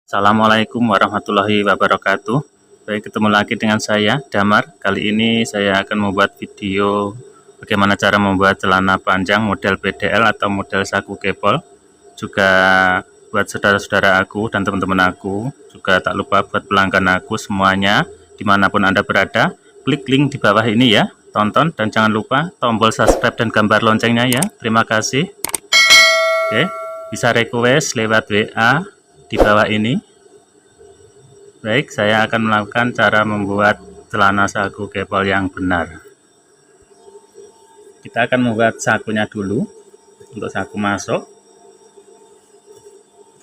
Assalamualaikum warahmatullahi wabarakatuh. Baik, ketemu lagi dengan saya, Damar. Kali ini saya akan membuat video bagaimana cara membuat celana panjang model PDL atau model saku kepol. Juga buat saudara-saudara aku dan teman-teman aku. Juga tak lupa buat pelanggan aku semuanya, dimanapun Anda berada. Klik link di bawah ini ya, tonton dan jangan lupa tombol subscribe dan gambar loncengnya ya. Terima kasih. Oke, bisa request lewat WA di bawah ini. Baik, saya akan melakukan cara membuat celana saku kepol yang benar. Kita akan membuat sakunya dulu. Untuk saku masuk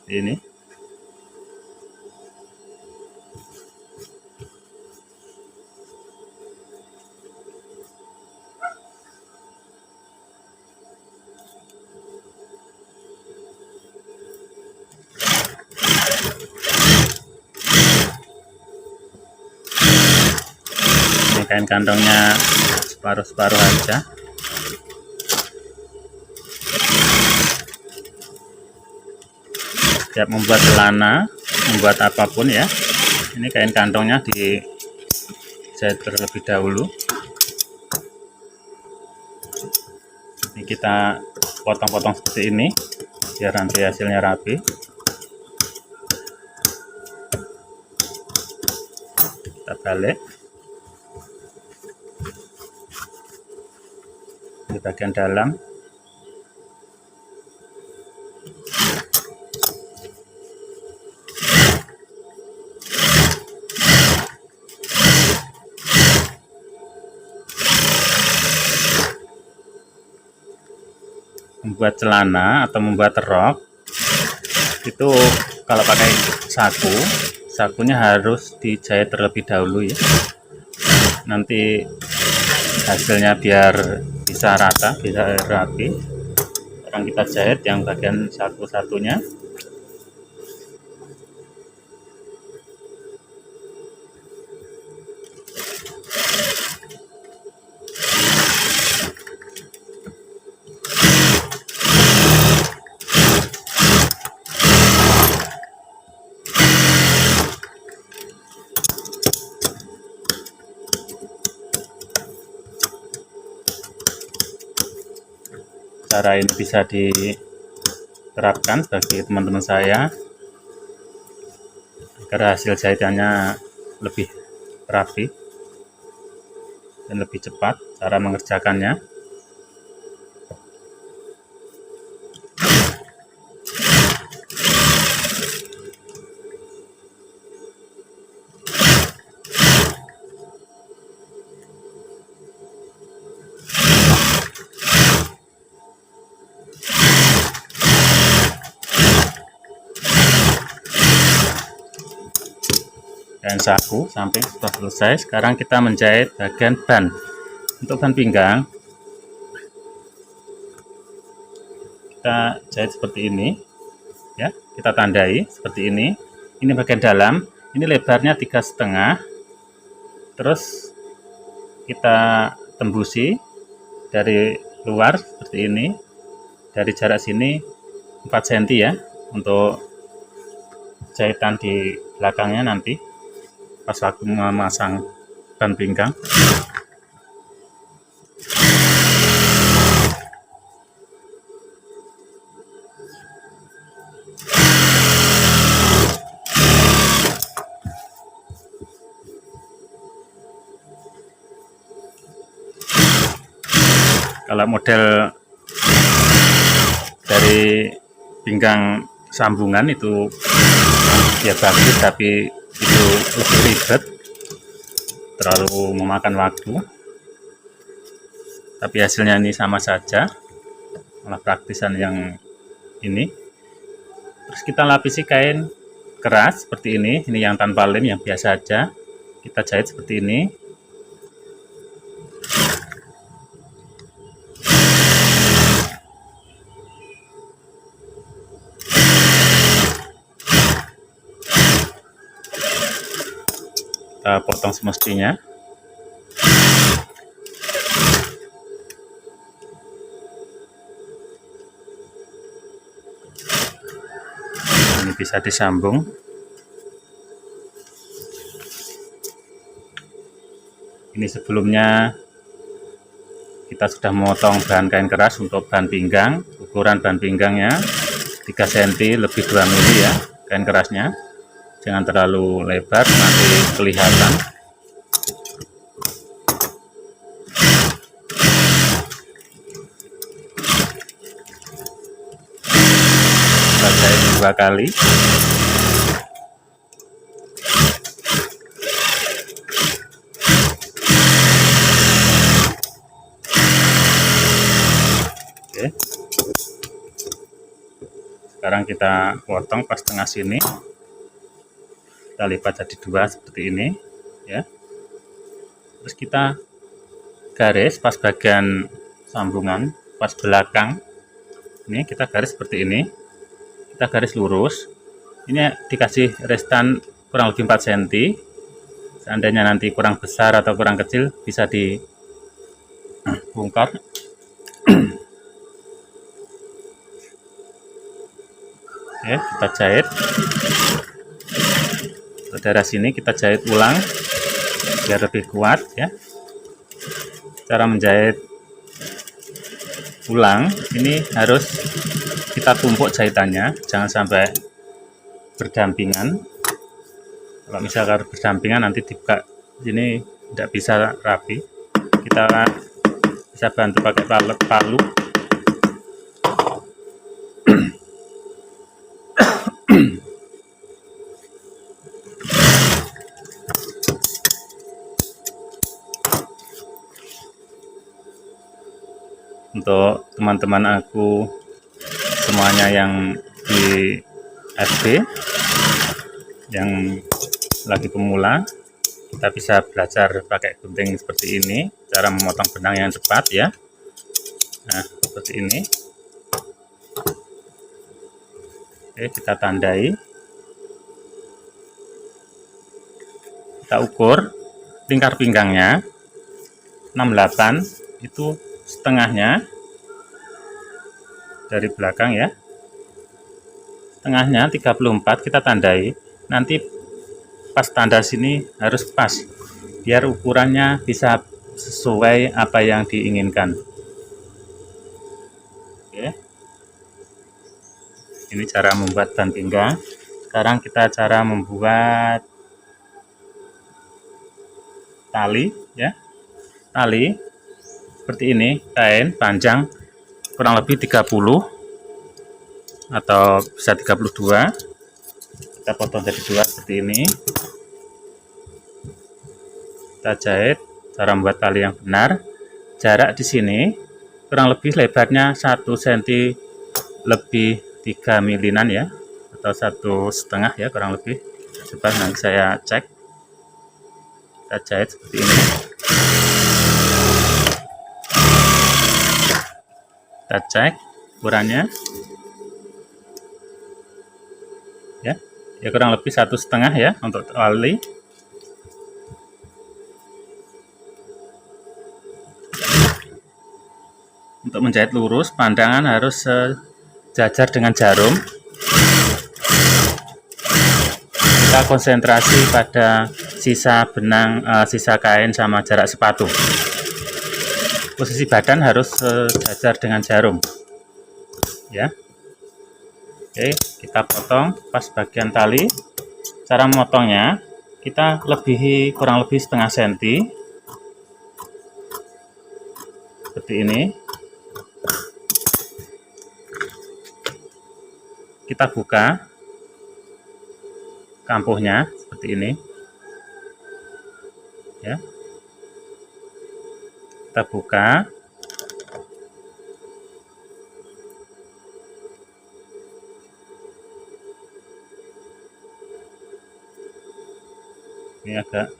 ini. Ini kain kantongnya separuh-separuh aja. Setiap membuat celana, membuat apapun ya, ini kain kantongnya dijahit terlebih dahulu. Ini kita potong-potong seperti ini biar nanti hasilnya rapi. Kita balik di bagian dalam. Membuat celana atau membuat rok itu kalau pakai sakunya harus dijahit terlebih dahulu ya, nanti hasilnya biar bisa rata, bisa rapi. Sekarang kita jahit yang bagian satunya. Cara ini bisa diterapkan bagi teman-teman saya agar hasil jahitannya lebih rapi dan lebih cepat cara mengerjakannya. Dan saku sampai sudah selesai. Sekarang kita menjahit bagian ban. Untuk ban pinggang kita jahit seperti ini ya, kita tandai seperti ini. Ini bagian dalam, ini lebarnya 3,5, terus kita tembusi dari luar seperti ini, dari jarak sini 4 cm ya, untuk jahitan di belakangnya nanti pas waktu memasang ban pinggang. Kalau model dari pinggang sambungan itu ya bagus, tapi itu lebih ribet, terlalu memakan waktu, tapi hasilnya ini sama saja, malah praktisan yang ini. Terus kita lapisi kain keras seperti ini yang tanpa lem, yang biasa aja, kita jahit seperti ini. Kita potong semestinya. Ini bisa disambung. Ini sebelumnya kita sudah memotong bahan kain keras untuk bahan pinggang. Ukuran bahan pinggangnya 3 cm lebih 2 mili ya, kain kerasnya. Jangan terlalu lebar, nanti kelihatan. Kita jahit 2 kali. Oke. Sekarang kita potong pas tengah sini. Kita lipat jadi 2 seperti ini ya. Terus kita garis pas bagian sambungan, pas belakang. Ini kita garis seperti ini. Kita garis lurus. Ini dikasih restan kurang lebih 4 cm. Seandainya nanti kurang besar atau kurang kecil bisa dibongkar. Oke, kita jahit. Daerah sini kita jahit ulang biar lebih kuat ya. Cara menjahit ulang ini harus kita tumpuk jahitannya, jangan sampai berdampingan. Kalau misalkan berdampingan nanti dibuka ini tidak bisa rapi. Kita bisa bantu pakai palu. Untuk teman-teman aku semuanya yang di SD, yang lagi pemula, kita bisa belajar pakai gunting seperti ini, cara memotong benang yang cepat ya. Nah, seperti ini. Oke, kita tandai. Kita ukur lingkar pinggangnya 68, itu setengahnya dari belakang ya, setengahnya 34 kita tandai. Nanti pas tanda sini harus pas biar ukurannya bisa sesuai apa yang diinginkan. Oke, ini cara membuat bahan pinggang. Sekarang kita cara membuat tali ya. Tali seperti ini, kain panjang kurang lebih 30 atau bisa 32. Kita potong jadi 2 seperti ini. Kita jahit. Cara membuat tali yang benar, jarak di sini kurang lebih lebarnya 1 cm lebih 3 milinan ya, atau 1,5 ya kurang lebih. Coba nanti saya cek. Kita jahit seperti ini. Kita cek ukurannya ya, kurang lebih 1,5 ya untuk tali. Untuk menjahit lurus, pandangan harus sejajar dengan jarum. Kita konsentrasi pada sisa benang, sisa kain sama jarak sepatu. Posisi badan harus sejajar dengan jarum ya. Oke, kita potong pas bagian tali. Cara memotongnya kita lebihi kurang lebih setengah senti seperti ini. Kita buka kampuhnya seperti ini ya. Kita buka. Ini agak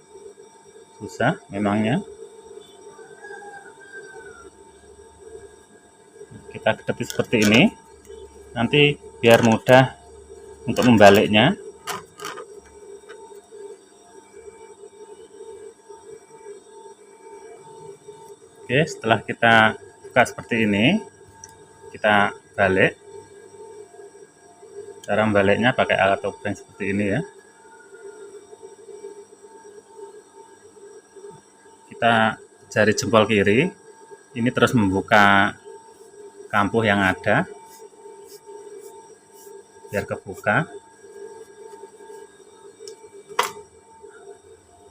susah memangnya. Kita kedepit seperti ini. Nanti biar mudah untuk membaliknya. Oke, setelah kita buka seperti ini, kita balik. Cara membaliknya pakai alat obeng seperti ini ya. kita jari jempol kiri ini terus membuka kampuh yang ada biar kebuka.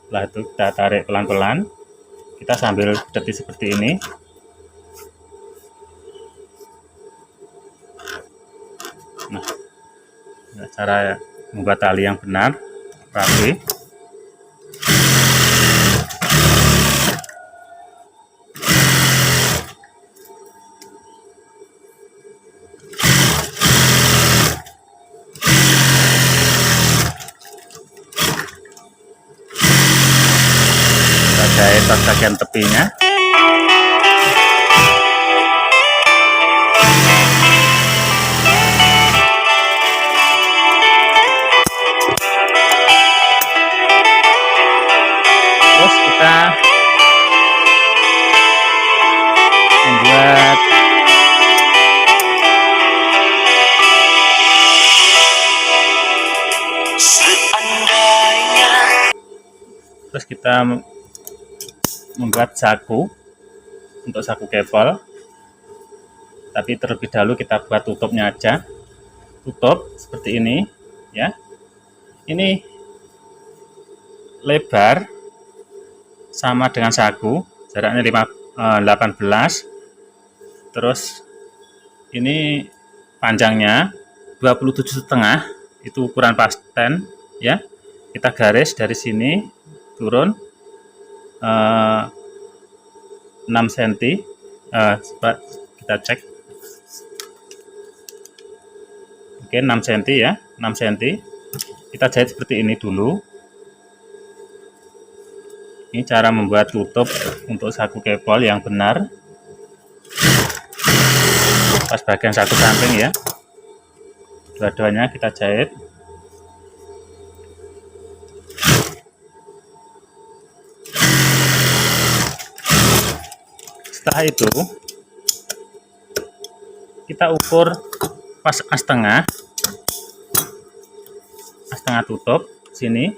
Setelah itu kita tarik pelan-pelan, kita sambil detik seperti ini. Nah, cara membuat tali yang benar, rapi. Kita jahit bagian tepinya. Terus kita membuat saku untuk saku kepel, tapi terlebih dahulu kita buat tutupnya aja. Tutup seperti ini ya. Ini lebar sama dengan saku, jaraknya 18. Terus ini panjangnya 27,5, itu ukuran pasten ya. Kita garis dari sini turun 6 cm. Coba kita cek. Oke, 6 cm ya, 6 cm. Kita jahit seperti ini dulu. Ini cara membuat tutup untuk saku kepol yang benar. Pas bagian saku samping ya. Dua-duanya kita jahit. Setelah itu kita ukur pas setengah tutup sini,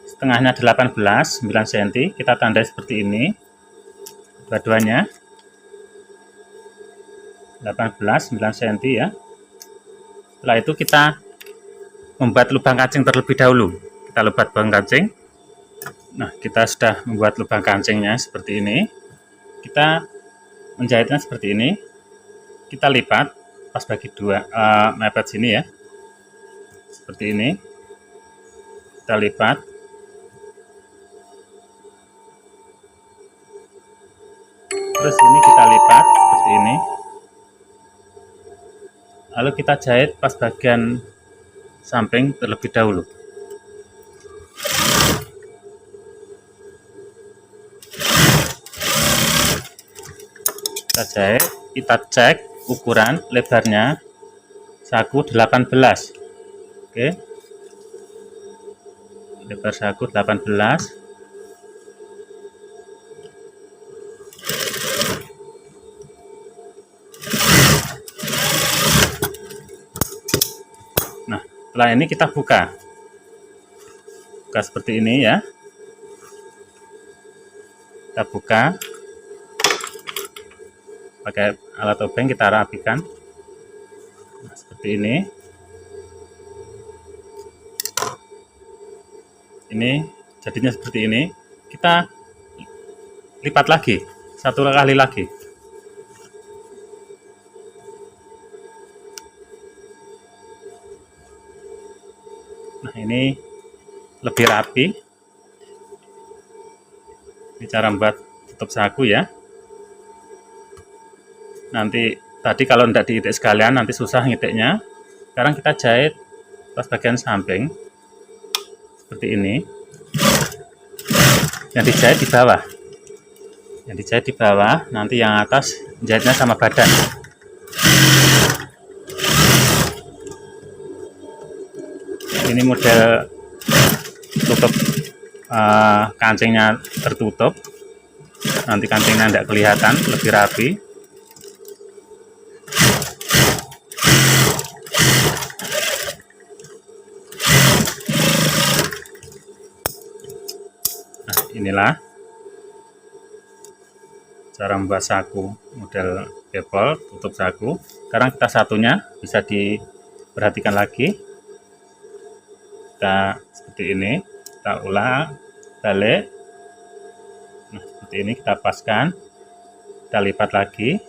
setengahnya 18, 9 cm. Kita tandai seperti ini, dua-duanya 18, 9 cm ya. Setelah itu kita membuat lubang kancing terlebih dahulu. Kita buat lubang kancing. Nah, kita sudah membuat lubang kancingnya seperti ini. Kita menjahitnya seperti ini. Kita lipat pas bagi dua, mepet sini ya, seperti ini. Kita lipat. Terus ini kita lipat seperti ini. Lalu kita jahit pas bagian samping terlebih dahulu. Kita jahit, kita cek ukuran lebarnya saku 18. Oke. Lebar saku 18. Nah, setelah ini kita buka seperti ini ya. Kita buka pakai alat obeng, kita rapikan. Nah, seperti ini. Ini jadinya seperti ini. Kita lipat lagi, satu kali lagi. Nah, ini lebih rapi. Ini cara membuat tutup saku ya. Nanti tadi kalau tidak diitik sekalian nanti susah ngitiknya. Sekarang kita jahit pas bagian samping seperti ini. Yang dijahit di bawah. Yang dijahit di bawah, nanti yang atas jahitnya sama badan. Ini model tutup kancingnya tertutup. Nanti kancingnya tidak kelihatan, lebih rapi. Inilah cara membuat saku model kepol tutup saku. Sekarang kita satunya bisa diperhatikan lagi. Kita seperti ini, kita ulang balik. Nah, seperti ini kita paskan, kita lipat lagi,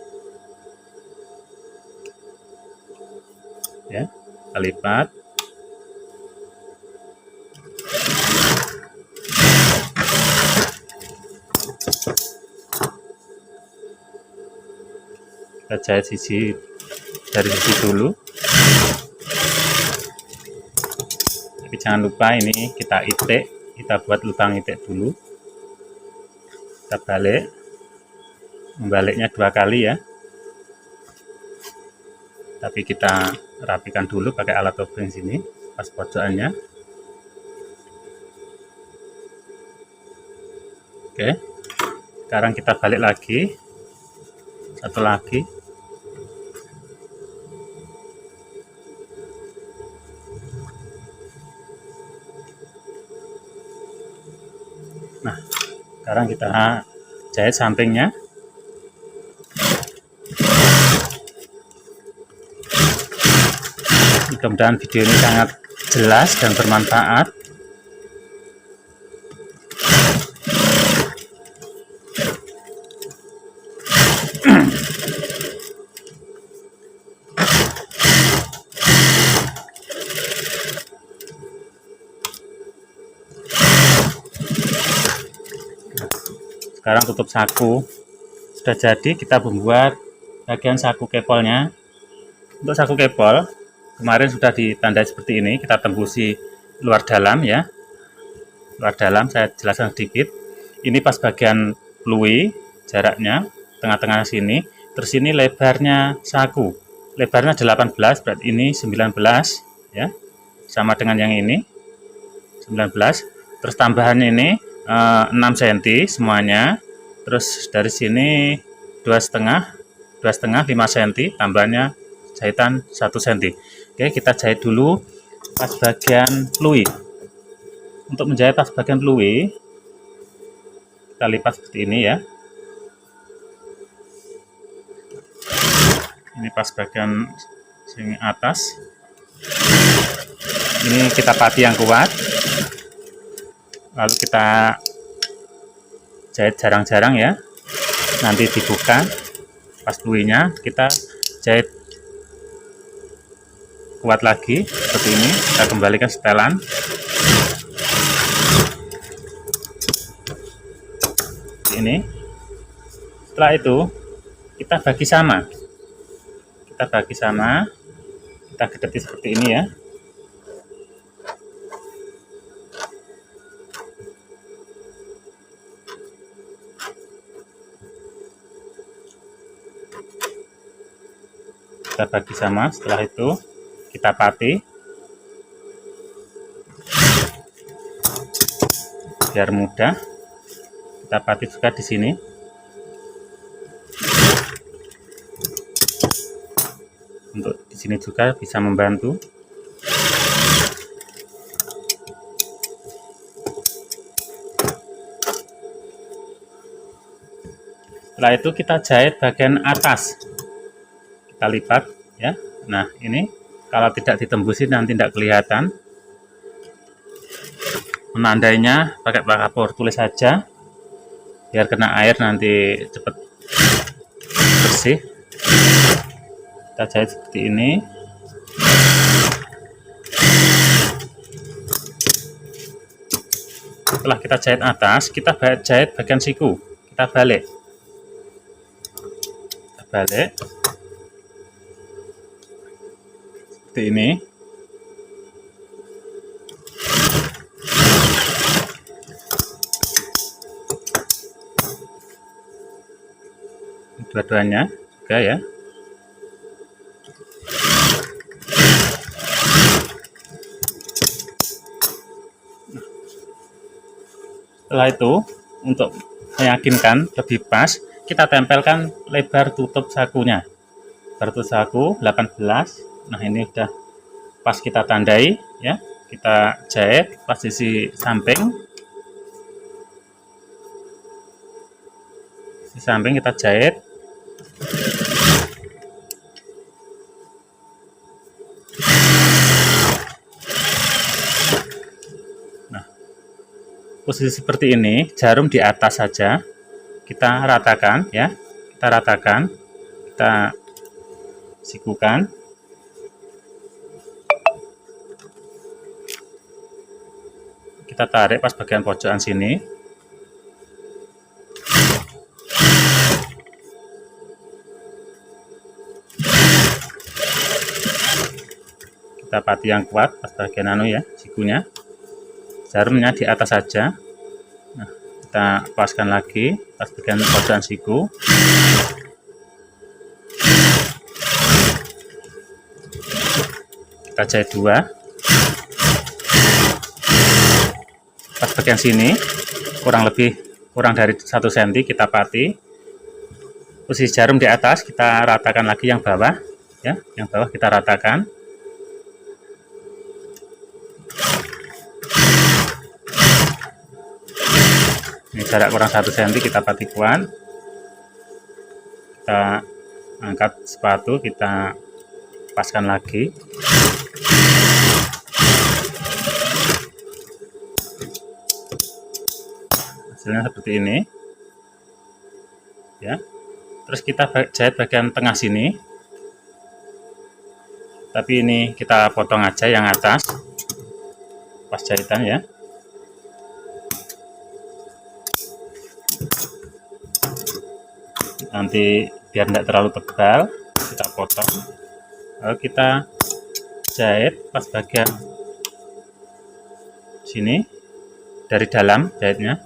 ya, kita lipat. Kita jahit sisi dari sisi dulu, tapi jangan lupa ini kita itik, kita buat lubang itik dulu. Kita balik, membaliknya 2 kali ya, tapi kita rapikan dulu pakai alat obeng sini pas pojokannya. Oke, sekarang kita balik lagi, satu lagi. Nah, sekarang kita jahit sampingnya. Mudah-mudahan video ini sangat jelas dan bermanfaat. Sekarang tutup saku sudah jadi. Kita membuat bagian saku kepolnya. Untuk saku kepol kemarin sudah ditandai seperti ini, kita tembusi luar dalam ya, luar dalam. Saya jelaskan sedikit. Ini pas bagian lui, jaraknya tengah-tengah sini, terus ini lebarnya saku, lebarnya 18, berarti ini 19 ya, sama dengan yang ini 19. Terus tambahan ini 6 cm semuanya. Terus dari sini 2,5 5 cm, tambahnya jahitan 1 cm. Oke, kita jahit dulu pas bagian lui. Untuk menjahit pas bagian lui, kita lipat seperti ini ya. Ini pas bagian sini atas. Ini kita pati yang kuat. Lalu kita jahit jarang-jarang ya. Nanti dibuka pas lui-nya, kita jahit kuat lagi seperti ini. Kita kembalikan setelan. Seperti ini. Setelah itu kita bagi sama. Kita bagi sama. Kita gedeti seperti ini ya. Kita bagi sama. Setelah itu kita pati biar mudah. Kita pati juga di sini. Untuk di sini juga bisa membantu. Setelah itu kita jahit bagian atas. Kita lipat ya. Nah, ini kalau tidak ditembusin nanti tidak kelihatan. Menandainya pakai kapur tulis saja biar kena air nanti cepat bersih. Kita jahit seperti ini. Setelah kita jahit atas, kita jahit bagian siku. Kita balik. Kita balik. Seperti ini. Dua-duanya juga ya. Setelah itu, untuk meyakinkan lebih pas, kita tempelkan lebar tutup sakunya. Lebar tutup saku 18. Nah, ini udah pas, kita tandai ya. Kita jahit pas sisi samping. Di samping kita jahit. Nah, posisi seperti ini, jarum di atas saja. Kita ratakan ya. Kita ratakan. Kita sikukan. Kita tarik pas bagian pojokan sini. Kita pati yang kuat pas bagian ya, sikunya. Jarumnya di atas saja. Nah, kita paskan lagi pas bagian pojokan siku. Kita jahit 2. Pas bagian sini kurang dari 1 cm kita pati. Posisi jarum di atas, kita ratakan lagi yang bawah ya, yang bawah kita ratakan. Ini jarak kurang 1 cm kita pati kuat. Kita angkat sepatu, kita paskan lagi. Hasilnya seperti ini ya. Terus kita jahit bagian tengah sini, tapi ini kita potong aja yang atas pas jahitan ya. Nanti biar tidak terlalu tebal kita potong, lalu kita jahit pas bagian sini dari dalam jahitnya.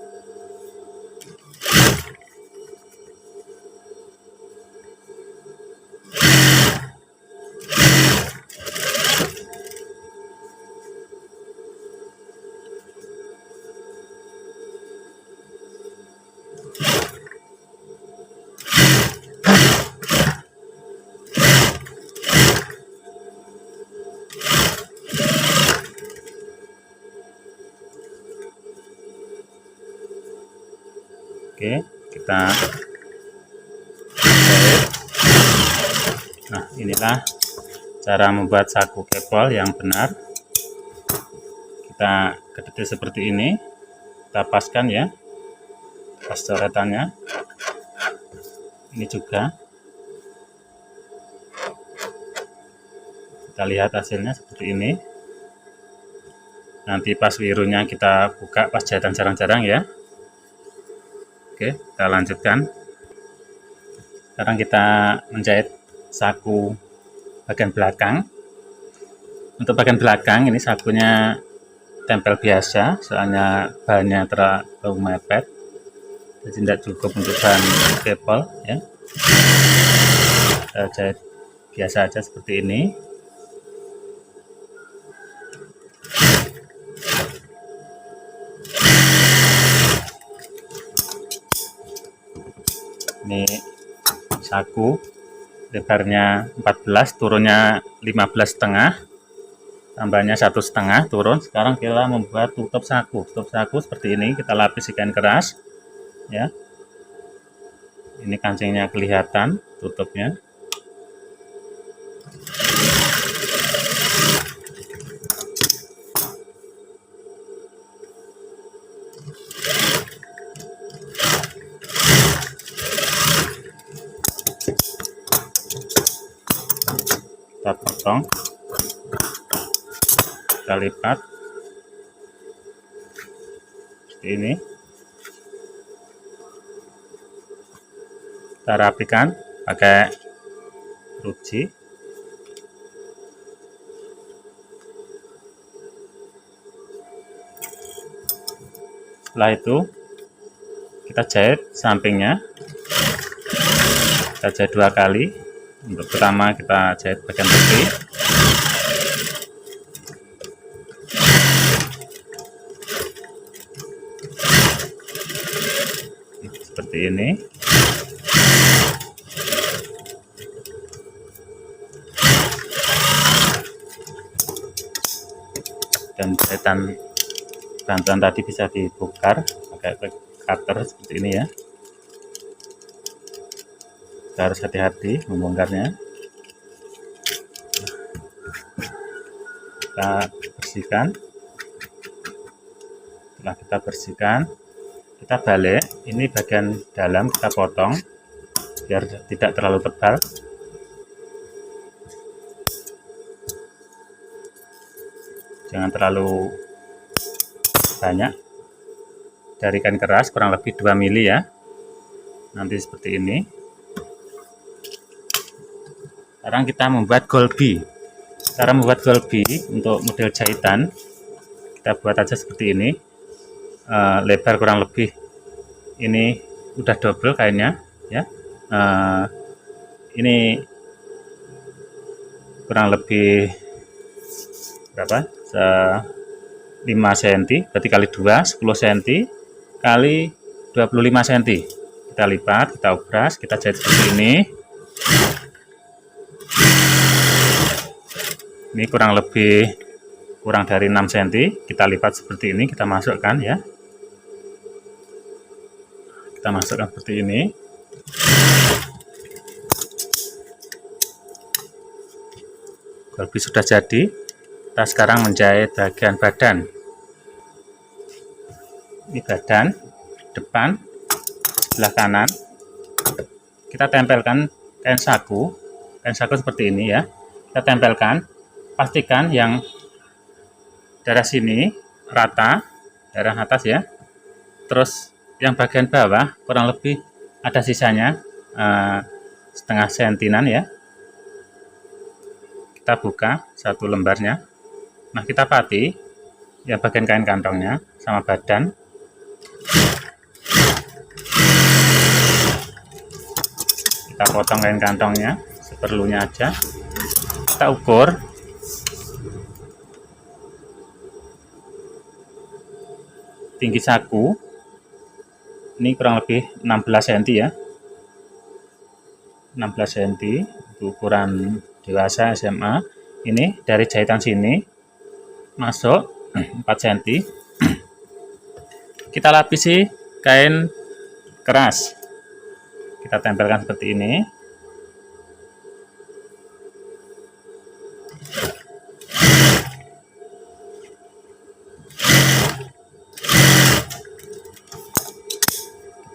Oke, kita jahit. Nah, inilah cara membuat saku kepol yang benar. Kita kedip seperti ini, kita paskan ya, pas coretannya. Ini juga kita lihat hasilnya seperti ini. Nanti pas wirunya kita buka pas jahitan jarang-jarang ya. Oke, kita lanjutkan. Sekarang kita menjahit saku bagian belakang. Untuk bagian belakang ini sakunya tempel biasa, soalnya bahannya terlalu mepet, jadi tidak cukup untuk bahan kepol ya. Kita jahit biasa aja seperti ini. Ini saku lebarnya 14, turunnya 15,5, tambahnya 1,5 turun. Sekarang kita membuat tutup saku. Tutup saku seperti ini, kita lapis kain keras ya. Ini kancingnya kelihatan tutupnya. Kita potong, kita lipat seperti ini. Kita rapikan pakai ruji. Setelah itu kita jahit sampingnya. Kita jahit 2 kali. Untuk pertama kita jahit bagian tepi. Seperti ini. Dan jahitan bantuan tadi bisa dibongkar pakai cutter seperti ini ya. Kita harus hati-hati membongkarnya. Kita bersihkan. Setelah kita bersihkan, kita balik. Ini bagian dalam kita potong biar tidak terlalu tebal. Jangan terlalu banyak. Dari kain keras kurang lebih 2 mili ya. Nanti seperti ini. Sekarang kita membuat golbi. Cara membuat golbi untuk model jahitan, kita buat aja seperti ini. Lebar kurang lebih ini udah double kainnya ya. Ini kurang lebih berapa? 5 cm, berarti kali 2, 10 cm kali 25 cm. Kita lipat, kita obras, kita jahit seperti ini. Ini kurang dari 6 cm, kita lipat seperti ini, kita masukkan ya. Kita masukkan seperti ini. Golbi sudah jadi. Kita sekarang menjahit bagian badan. Ini badan, depan, sebelah kanan. Kita tempelkan kain saku seperti ini ya. Kita tempelkan, pastikan yang daerah sini rata, daerah atas ya. Terus yang bagian bawah kurang lebih ada sisanya setengah sentinan ya. Kita buka satu lembarnya. Nah, kita pati ya bagian kain kantongnya sama badan. Kita potong kain kantongnya seperlunya aja. Kita ukur. Tinggi saku ini kurang lebih 16 cm ya. 16 cm untuk ukuran dewasa SMA. Ini dari jahitan sini masuk 4 cm. Kita lapisi kain keras. Kita tempelkan seperti ini.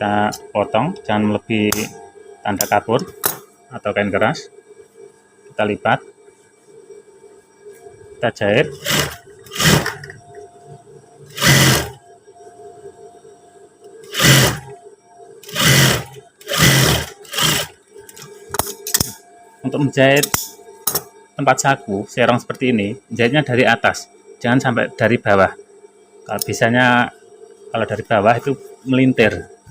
Kita potong, jangan melebihi tanda kapur atau kain keras. Kita lipat, kita jahit. Untuk menjahit tempat saku serong seperti ini, jahitnya dari atas, jangan sampai dari bawah. Kalau dari bawah itu melintir.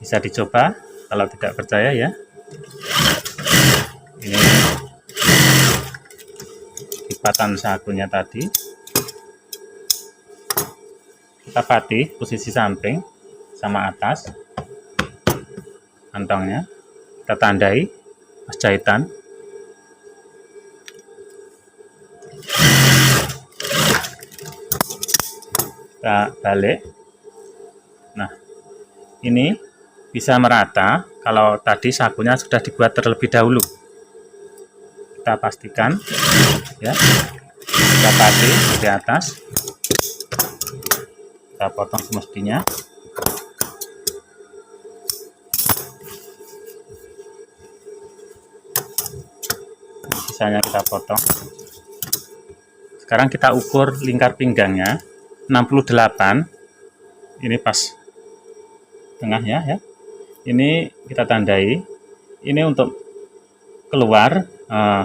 Bisa dicoba kalau tidak percaya ya. Ini lipatan sakunya tadi. Kita pati posisi samping sama atas kantongnya. Kita tandai pas jahitan. Kita balik. Nah, ini bisa merata kalau tadi sakunya sudah dibuat terlebih dahulu. Kita pastikan ya. Kita pati di atas. Kita potong semestinya. Sisanya kita potong. Sekarang kita ukur lingkar pinggangnya 68. Ini pas tengahnya ya. Ini kita tandai. Ini untuk keluar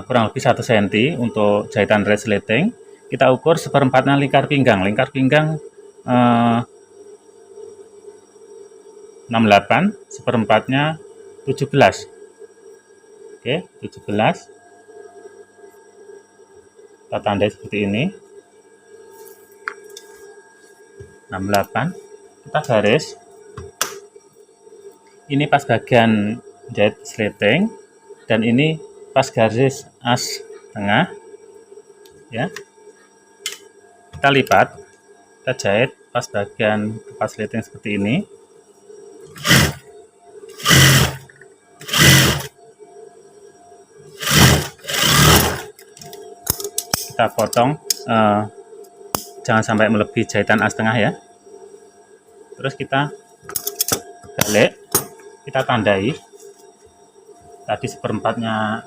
kurang lebih 1 cm untuk jahitan resleting. Kita ukur seperempatnya lingkar pinggang. Lingkar pinggang 68, seperempatnya 17. Oke, 17. Kita tandai seperti ini. 68. Kita garis. Ini pas bagian jahit sleting dan ini pas garis as tengah ya. Kita lipat, kita jahit pas bagian sleting seperti ini. kita potong, jangan sampai melebihi jahitan A setengah ya. Terus kita balik, kita tandai tadi seperempatnya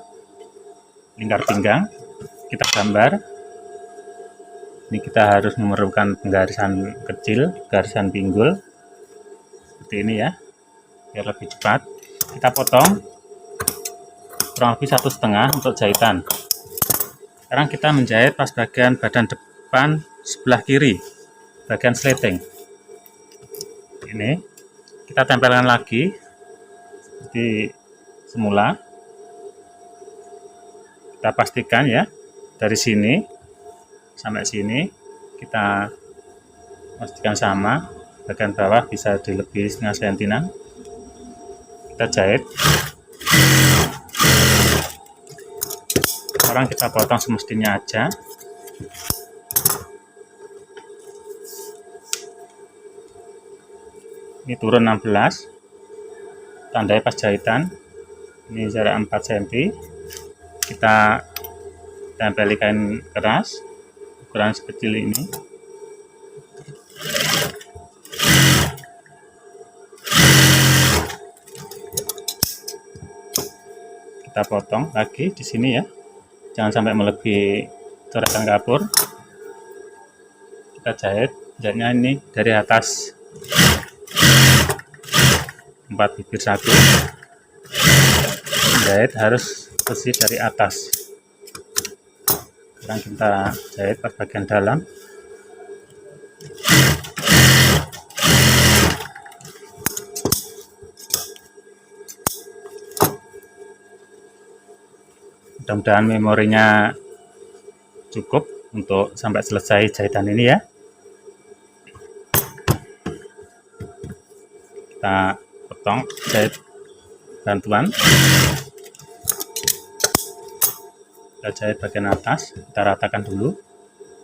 lingkar pinggang, kita gambar. Ini kita harus memerlukan penggarisan kecil, garisan pinggul seperti ini ya, biar lebih cepat. Kita potong kurang lebih 1,5 untuk jahitan. Sekarang kita menjahit pas bagian badan depan sebelah kiri, bagian sleting. Ini kita tempelkan lagi seperti semula. Kita pastikan ya, dari sini sampai sini kita pastikan sama. Bagian bawah bisa dilebihi setengah sentinan. Kita jahit. Sekarang kita potong semestinya aja. Ini turun 16, tandai pas jahitan. Ini jarak 4 cm. Kita tempeli kain keras ukuran sekecil ini. Kita potong lagi di sini ya, jangan sampai melebihi coretan kapur. Kita jahitnya ini dari atas 4 bibir 1. Jahit harus bersih dari atas. Sekarang kita jahit pas bagian dalam. Mudah-mudahan memorinya cukup untuk sampai selesai jahitan ini ya. Kita potong jahit bantuan. Kita jahit bagian atas, kita ratakan dulu.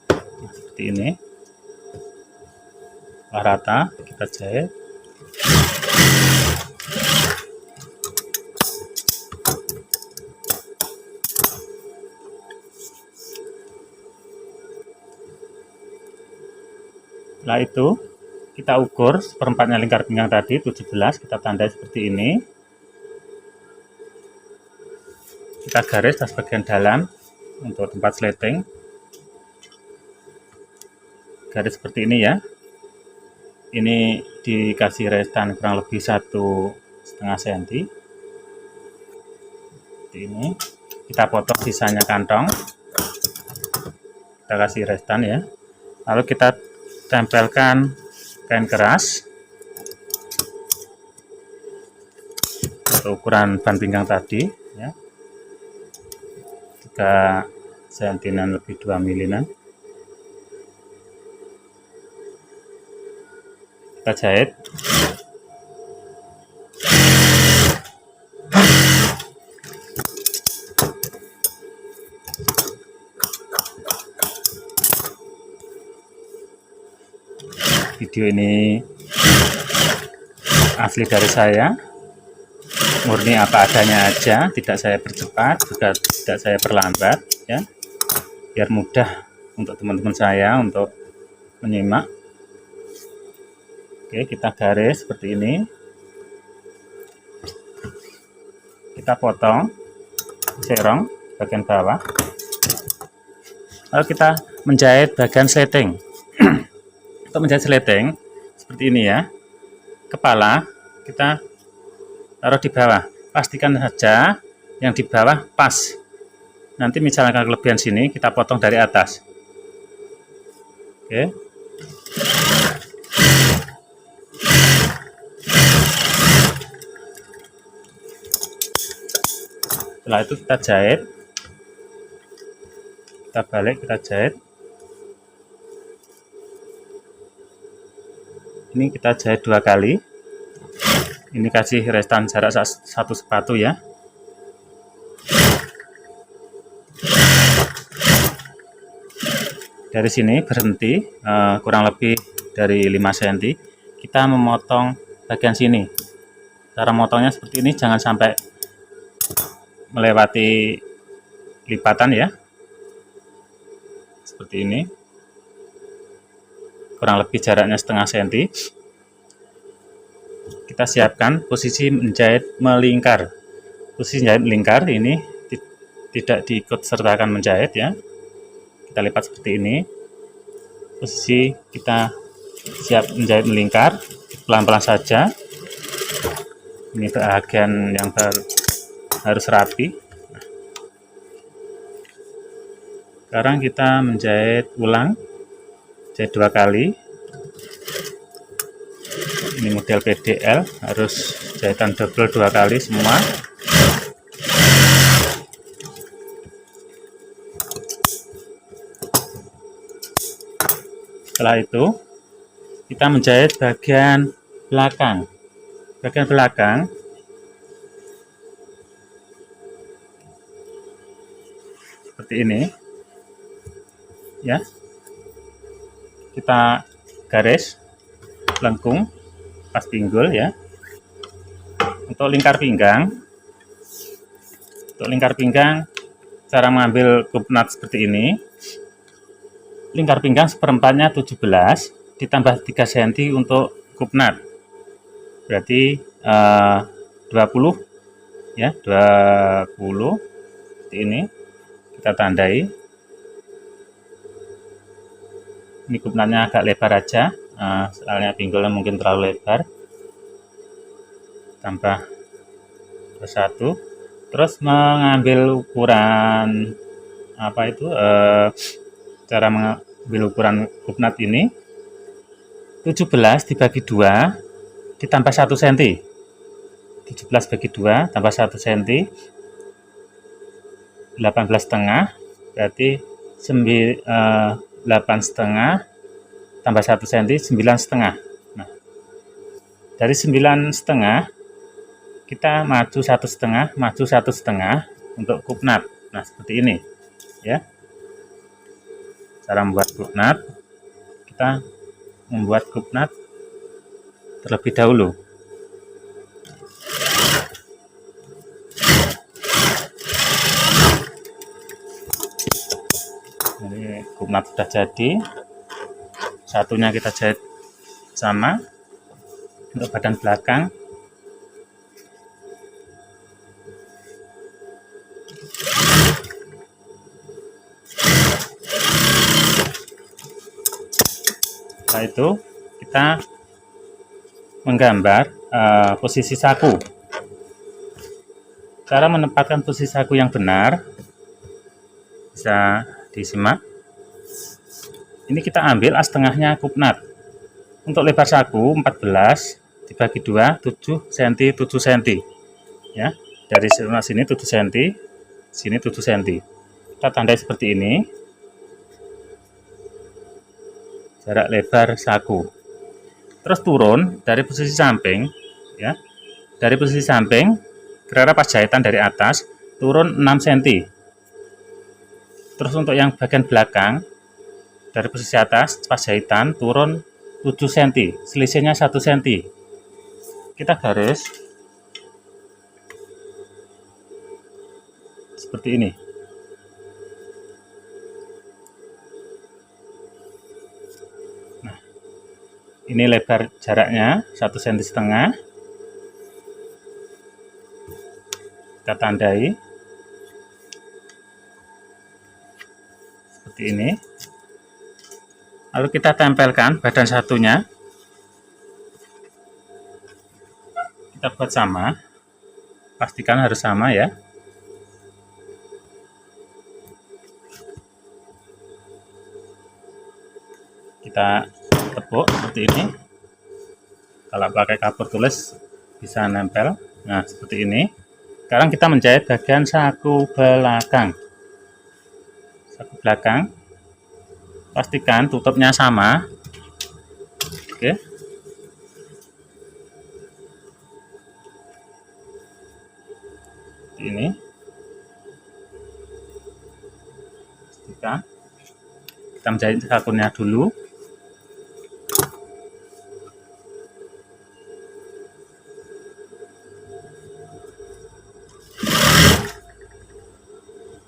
Nah, seperti ini. Setelah rata, kita jahit. Setelah itu kita ukur seperempatnya lingkar pinggang tadi 17, kita tandai seperti ini. Kita garis tas bagian dalam untuk tempat sleting. Garis seperti ini ya. Ini dikasih restan kurang lebih 1,5 cm. Seperti ini. Kita potong sisanya kantong. Kita kasih restan ya. Lalu kita tempelkan kain keras untuk ukuran ban pinggang tadi ya, 3 cm lebih 2 mm. Kita jahit. Video ini asli dari saya, murni apa adanya aja, tidak saya percepat, juga tidak saya perlambat ya, biar mudah untuk teman-teman saya untuk menyimak. Oke, kita garis seperti ini. Kita potong serong bagian bawah. Lalu kita menjahit bagian sleting. Untuk menjahit sleting seperti ini ya, kepala kita taruh di bawah, pastikan saja yang di bawah pas. Nanti misalnya kelebihan sini kita potong dari atas. Oke. Setelah itu kita jahit, kita balik, kita jahit. Ini kita jahit 2 kali. Ini kasih restan jarak 1 sepatu ya. Dari sini berhenti kurang lebih dari 5 cm. Kita memotong bagian sini. Cara motongnya seperti ini, jangan sampai melewati lipatan ya. seperti ini, kurang lebih jaraknya setengah senti. Kita siapkan posisi menjahit melingkar. Posisi menjahit melingkar ini tidak diikut sertakan menjahit ya. Kita lipat seperti ini. Posisi kita siap menjahit melingkar, pelan-pelan saja. Ini bagian yang harus rapi. Sekarang kita menjahit ulang, jahit 2 kali. Ini model PDL, harus jahitan double 2 kali semua. Setelah itu kita menjahit bagian belakang. Bagian belakang seperti ini ya. Kita garis lengkung pas pinggul ya. Untuk lingkar pinggang, cara mengambil kupnat seperti ini. Lingkar pinggang seperempatnya 17 ditambah 3 cm untuk kupnat, berarti 20 ya, 20 seperti ini. Kita tandai. Ini kupnatnya agak lebar aja, soalnya pinggulnya mungkin terlalu lebar. Tambah 21. Terus mengambil ukuran apa itu, cara mengambil ukuran kupnat ini 17 dibagi 2 ditambah 1 cm. 17 bagi 2 tambah 1 cm, 18,5, berarti 8,5 tambah 1 cm 9,5. Nah, dari 9,5 kita maju 1,5, maju 1,5 untuk kupnat. Nah, seperti ini ya. Cara membuat kupnat, kita membuat kupnat terlebih dahulu. Jadi kupnat sudah jadi, satunya kita jahit sama. Untuk badan belakang setelah itu kita menggambar posisi saku. Cara menempatkan posisi saku yang benar bisa disimak. Ini kita ambil as tengahnya kupnat. Untuk lebar saku 14 dibagi 2 7 cm 7 cm ya. Dari sini 7 cm, sini 7 cm. Kita tandai seperti ini. Jarak lebar saku. Terus turun dari posisi samping ya. Dari posisi samping kira-kira pas jahitan dari atas turun 6 cm. Terus untuk yang bagian belakang dari posisi atas pas jahitan turun 7 cm, selisihnya 1 cm. Kita garis seperti ini. Nah, ini lebar jaraknya 1,5 cm. Kita tandai seperti ini. Lalu kita tempelkan badan satunya. Kita buat sama. Pastikan harus sama ya. Kita tepuk seperti ini. Kalau pakai kapur tulis bisa nempel. Nah, seperti ini. Sekarang kita menjahit bagian saku belakang. Saku belakang. Pastikan tutupnya sama. Oke. Seperti ini. Pastikan. Kita menjahit sakunya dulu.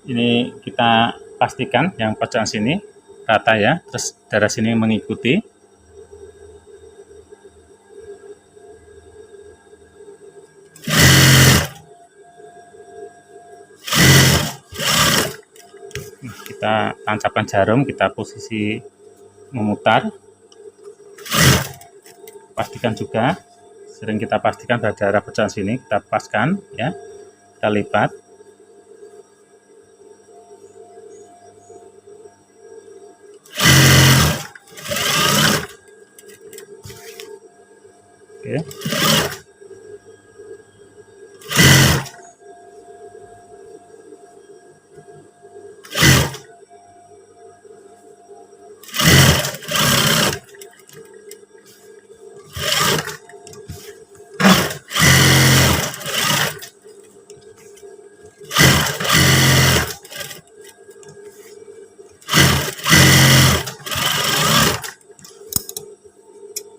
Ini kita pastikan yang pojokan sini rata ya, terus darah sini mengikuti. Kita tancapkan jarum, kita posisi memutar, pastikan juga, sering kita pastikan pada daerah pecahan sini, kita paskan ya, kita lipat. Oke.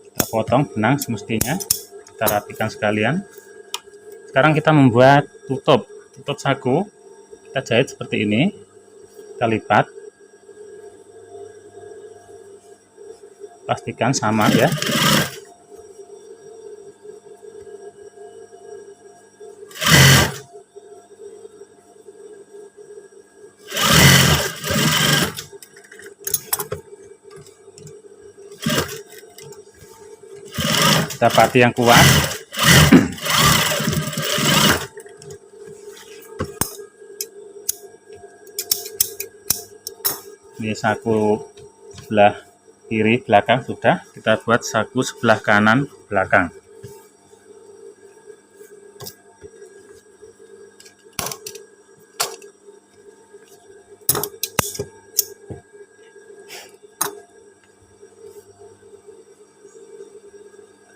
Kita potong benang semestinya, kita rapikan sekalian. Sekarang kita membuat tutup saku. Kita jahit seperti ini, kita lipat, pastikan sama ya. Kita pati yang kuat. Ini saku sebelah kiri belakang sudah, kita buat saku sebelah kanan belakang.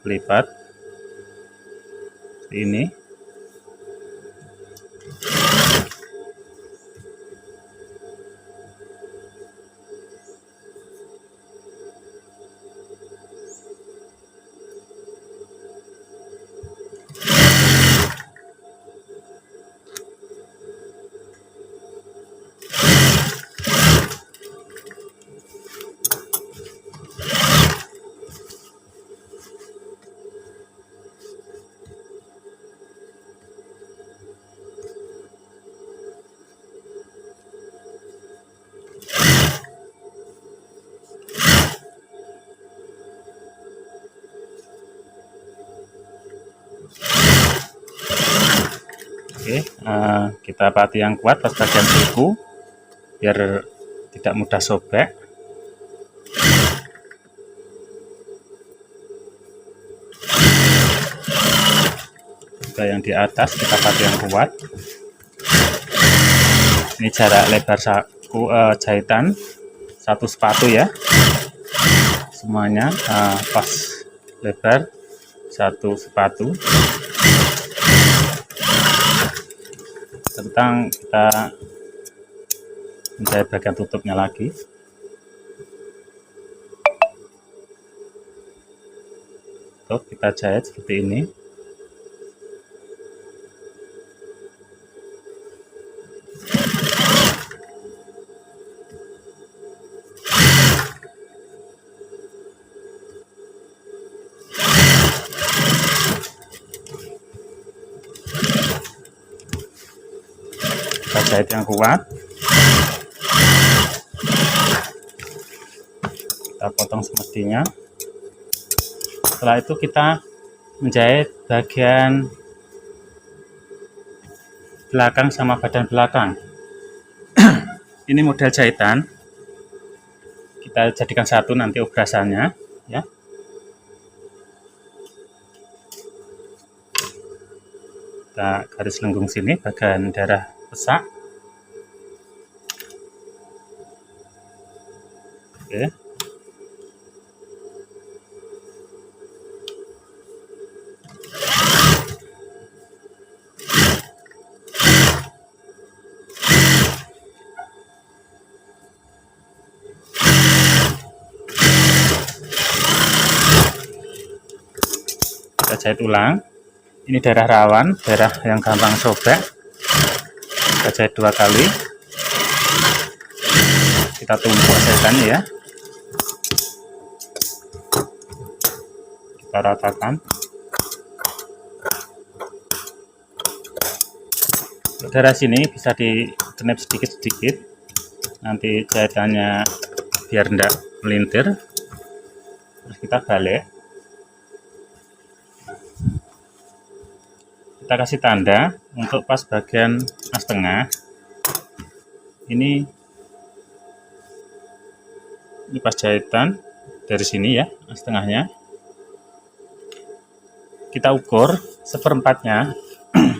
Lipat seperti ini. Oke, kita pati yang kuat pas bagian siku biar tidak mudah sobek. Juga yang di atas kita pati yang kuat. Ini jarak lebar saku jahitan satu sepatu ya. Semuanya pas lebar satu sepatu. Tentang kita menjahit bagian tutupnya lagi. Tuh, kita jahit seperti ini. Kita jahit yang kuat, kita potong semestinya. Setelah itu kita menjahit bagian belakang sama badan belakang. Ini model jahitan, kita jadikan satu nanti obrasannya ya. Kita garis lengkung sini bagian daerah pesak. Oke. Kita jahit ulang. Ini daerah rawan, daerah yang gampang sobek. Kita jahit 2 kali. Oke. kita tumpuk jahitannya ya, kita ratakan. Daerah sini bisa diknip sedikit-sedikit, nanti jahitannya biar enggak melintir. Terus kita balik, kita kasih tanda untuk pas bagian mas tengah. Ini pas jahitan dari sini ya, mas tengahnya kita ukur seperempatnya.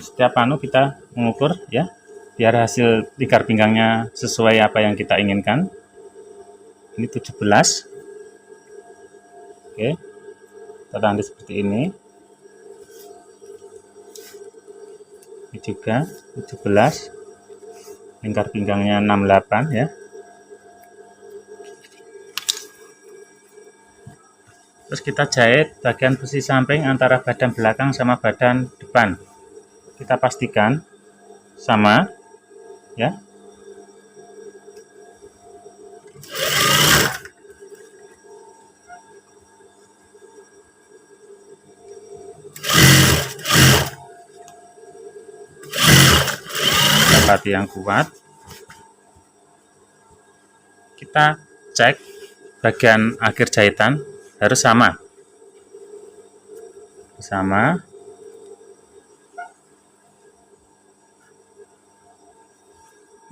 Setiap kita mengukur ya, biar hasil lingkar pinggangnya sesuai apa yang kita inginkan. Ini 17. Oke, kita tanda seperti ini. Ini juga 17, lingkar pinggangnya 68 ya. Terus kita jahit bagian besi samping antara badan belakang sama badan depan. Kita pastikan sama ya. Dapat yang kuat. Kita cek bagian akhir jahitan harus sama.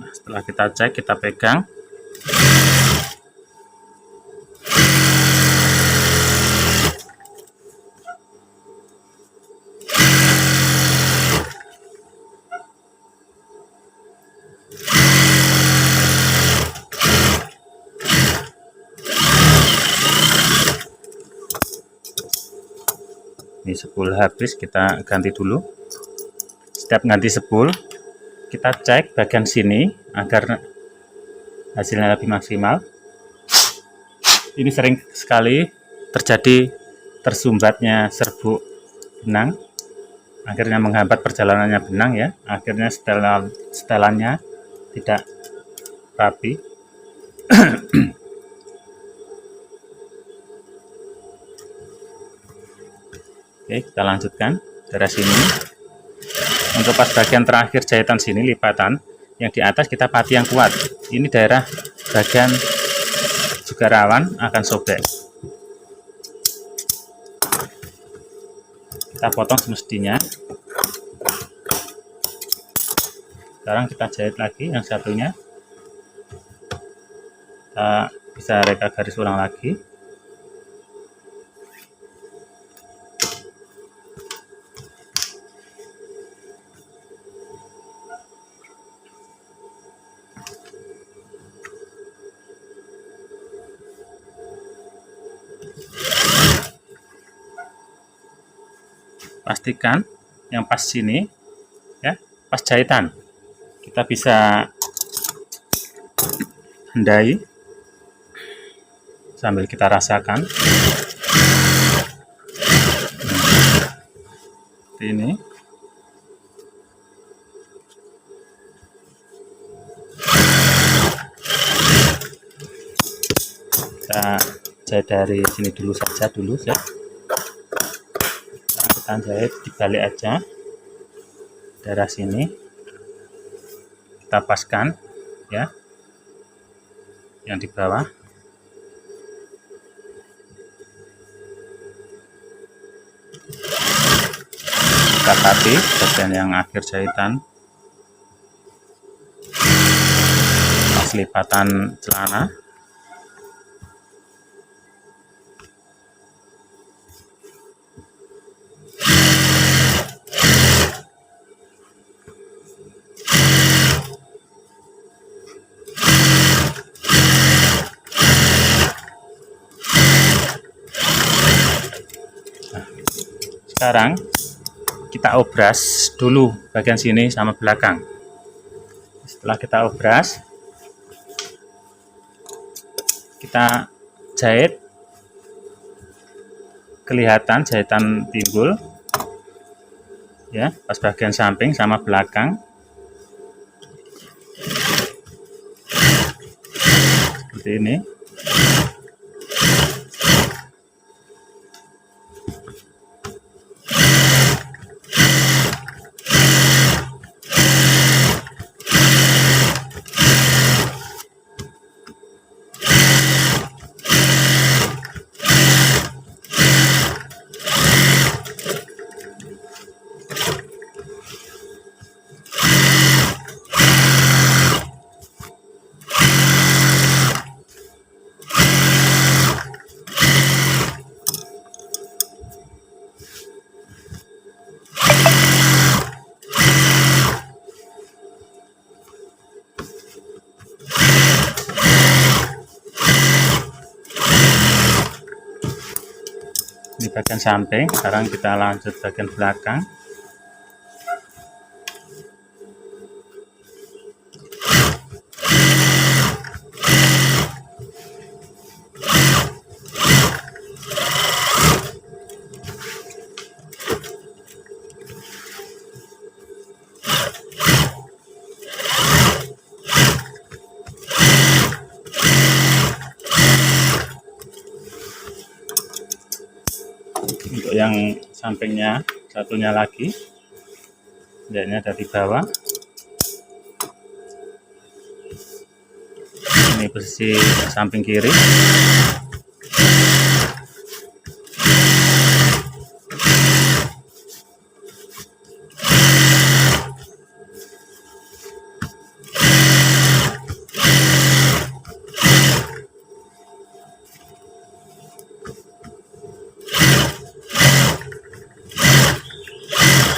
Nah, setelah kita cek, kita pegang. Ini spool habis, kita ganti dulu. Setiap ganti spool, kita cek bagian sini agar hasilnya lebih maksimal. Ini sering sekali terjadi tersumbatnya serbuk benang, akhirnya menghambat perjalanannya benang ya. Akhirnya setelannya tidak rapi. Oke, kita lanjutkan dari sini. Untuk pas bagian terakhir jahitan sini lipatan, yang di atas kita pati yang kuat. Ini daerah bagian juga rawan akan sobek. Kita potong semestinya. Sekarang kita jahit lagi yang satunya. Kita bisa reka garis ulang lagi. Pastikan yang pas sini ya, pas jahitan. Kita bisa hendai sambil kita rasakan. Seperti ini. Kita jahit dari sini dulu saja ya. Kita jahit dibalik aja daerah sini, kita paskan ya yang di bawah. Kita pati bagian yang akhir jahitan pas lipatan celana. Sekarang kita obras dulu bagian sini sama belakang. Setelah kita obras, kita jahit, kelihatan jahitan timbul ya, pas bagian samping sama belakang. seperti ini. Ini bagian samping. Sekarang kita lanjut bagian belakang. Untuk yang sampingnya satunya lagi, jahitnya dari bawah. Ini posisi samping kiri.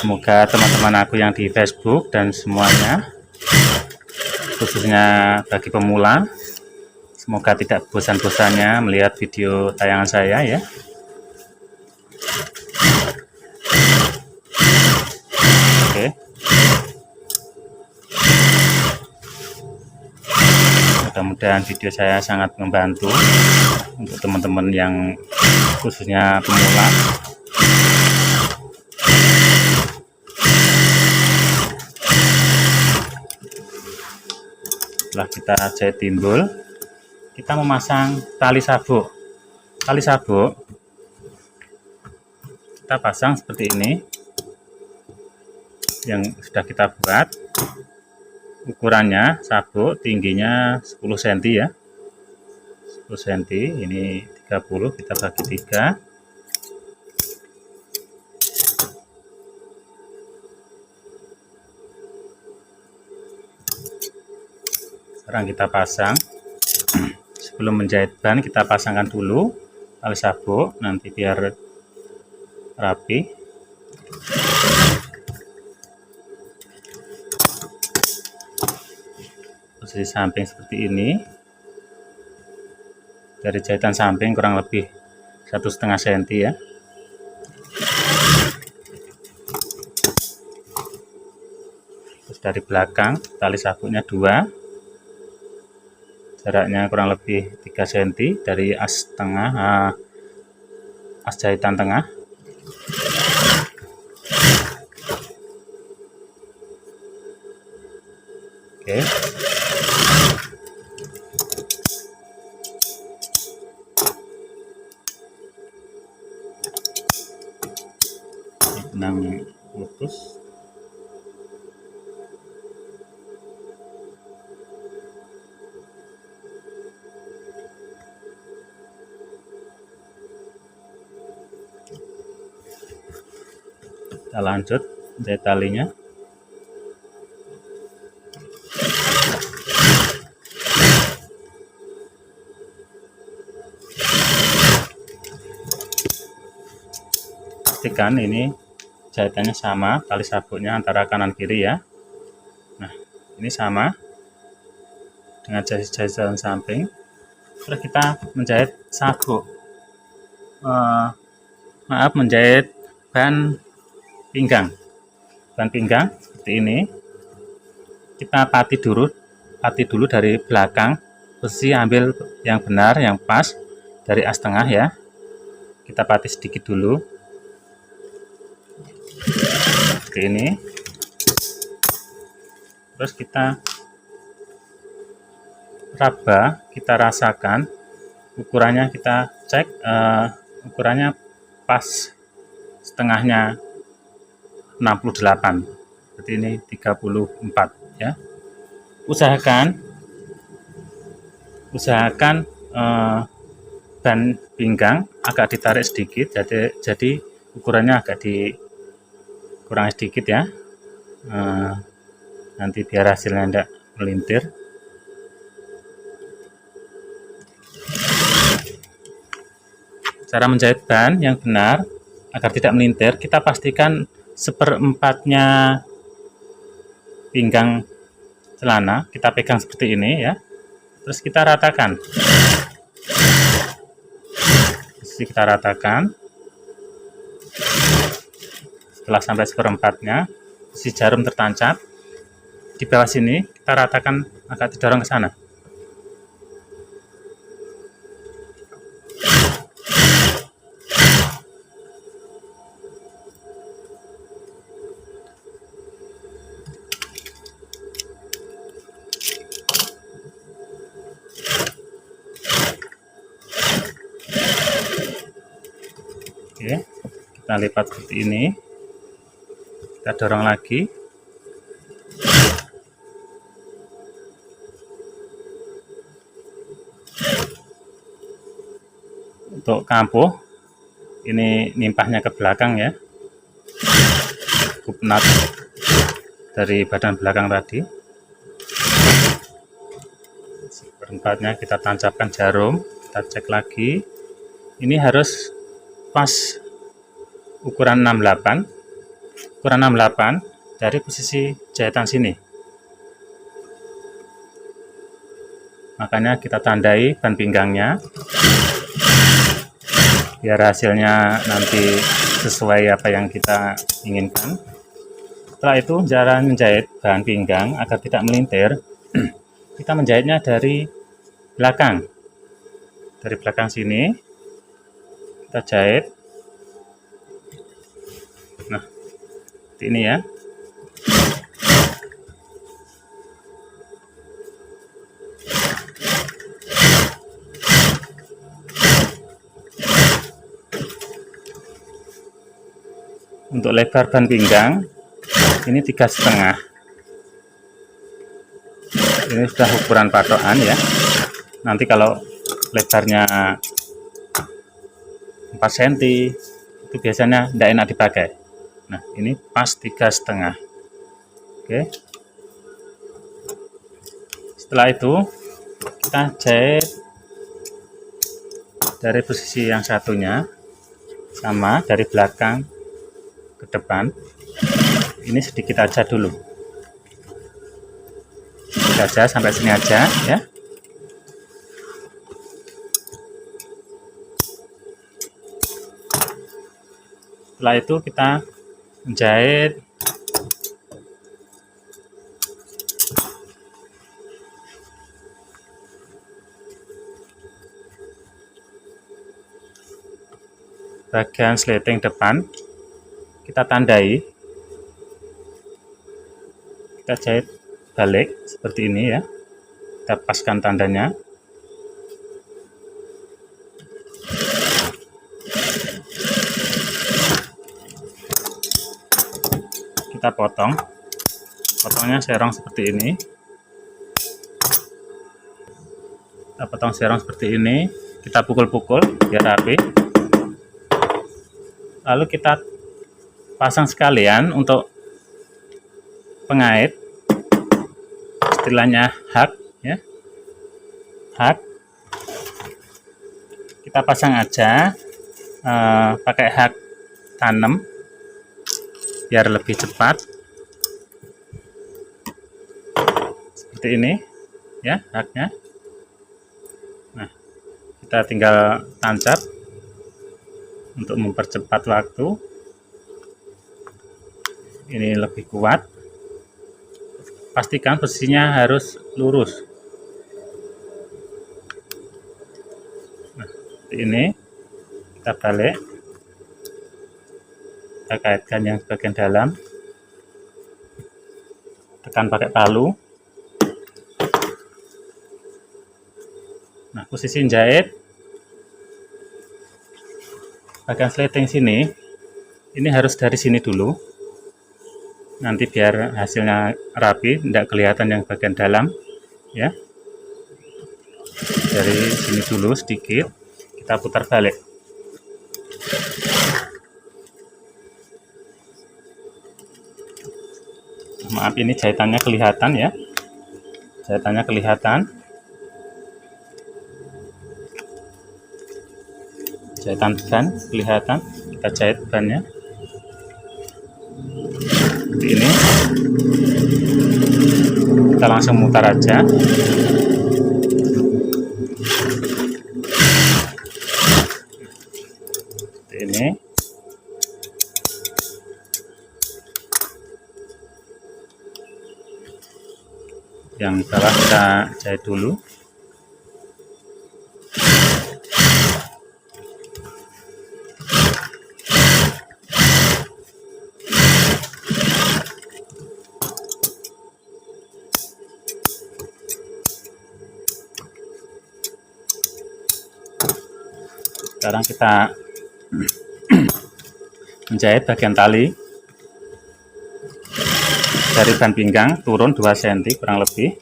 Semoga teman-teman aku yang di Facebook dan semuanya, khususnya bagi pemula, semoga tidak bosan-bosannya melihat video tayangan saya ya. Oke. Mudah-mudahan video saya sangat membantu untuk teman-teman yang khususnya pemula. Setelah kita jahit timbul, kita memasang tali sabuk. Tali sabuk kita pasang seperti ini, yang sudah kita buat. Ukurannya sabuk tingginya 10 cm ya, 10 cm. Ini 30, kita bagi 3. Sekarang kita pasang. Sebelum menjahit ban, kita pasangkan dulu tali sabuk, nanti biar rapi. Posisi samping seperti ini. Dari jahitan samping kurang lebih 1,5 cm ya. Terus dari belakang tali sabuknya 2. Jaraknya kurang lebih 3 cm dari as tengah, as jahitan tengah. Oke. Benang putus. Kita lanjut jahit talinya. Pastikan ini jahitannya sama, tali sabuknya antara kanan kiri ya. Nah, ini sama dengan jahitan samping. Terus kita menjahit sabuk, menjahit ban pinggang seperti ini. Kita pati dulu dari belakang, posisi ambil yang benar, yang pas dari as tengah ya. Kita pati sedikit dulu seperti ini. Terus kita raba, kita rasakan ukurannya, kita cek ukurannya pas setengahnya 68, berarti ini 34 ya. Usahakan ban pinggang agak ditarik sedikit, jadi ukurannya agak dikurangi sedikit ya, nanti biar hasilnya tidak melintir. Cara menjahit ban yang benar agar tidak melintir, kita pastikan seperempatnya pinggang celana kita pegang seperti ini ya, terus kita ratakan. Setelah sampai seperempatnya, si jarum tertancap di bawah sini, kita ratakan, agak didorong ke sana. Oke, kita lipat seperti ini, kita dorong lagi. Untuk kampuh, ini nimpahnya ke belakang ya, kupnat dari badan belakang tadi. Seperempatnya kita tancapkan jarum, kita cek lagi. Ini harus pas ukuran 68, dari posisi jahitan sini. Makanya kita tandai ban pinggangnya biar hasilnya nanti sesuai apa yang kita inginkan. Setelah itu, cara menjahit bahan pinggang agar tidak melintir, kita menjahitnya dari belakang. Dari belakang sini kita jahit. Nah, seperti ini ya. Untuk lebar ban pinggang ini 3,5. Ini sudah ukuran patokan ya. Nanti kalau lebarnya 4 cm itu biasanya tidak enak dipakai. Nah, ini pas 3,5. Oke. Setelah itu kita jahit dari posisi yang satunya sama, dari belakang ke depan. Ini sedikit aja dulu, sedikit aja, sampai sini aja ya. Setelah itu kita menjahit bagian sleting depan, kita tandai, kita jahit balik seperti ini ya, kita paskan tandanya. Kita potongnya serong seperti ini, kita potong serong seperti ini, kita pukul-pukul biar rapi, lalu kita pasang sekalian untuk pengait, istilahnya hak ya, hak. Kita pasang aja pakai hak tanam biar lebih cepat, seperti ini ya haknya. Nah, kita tinggal tancap untuk mempercepat waktu. Ini lebih kuat, pastikan posisinya harus lurus. Nah, seperti ini, kita balik, kita kaitkan yang bagian dalam, tekan pakai palu, posisi jahit bagian sleting sini, ini harus dari sini dulu, nanti biar hasilnya rapi, tidak kelihatan yang bagian dalam ya. Dari sini dulu sedikit, kita putar balik. Maaf, ini jahitannya kelihatan ya, jahitannya kelihatan, jahitan ban kelihatan. Kita jahit bannya seperti ini, kita langsung mutar aja. Seperti ini. Yang bawah kita jahit dulu. Sekarang kita menjahit bagian tali dari ban pinggang turun 2 cm kurang lebih.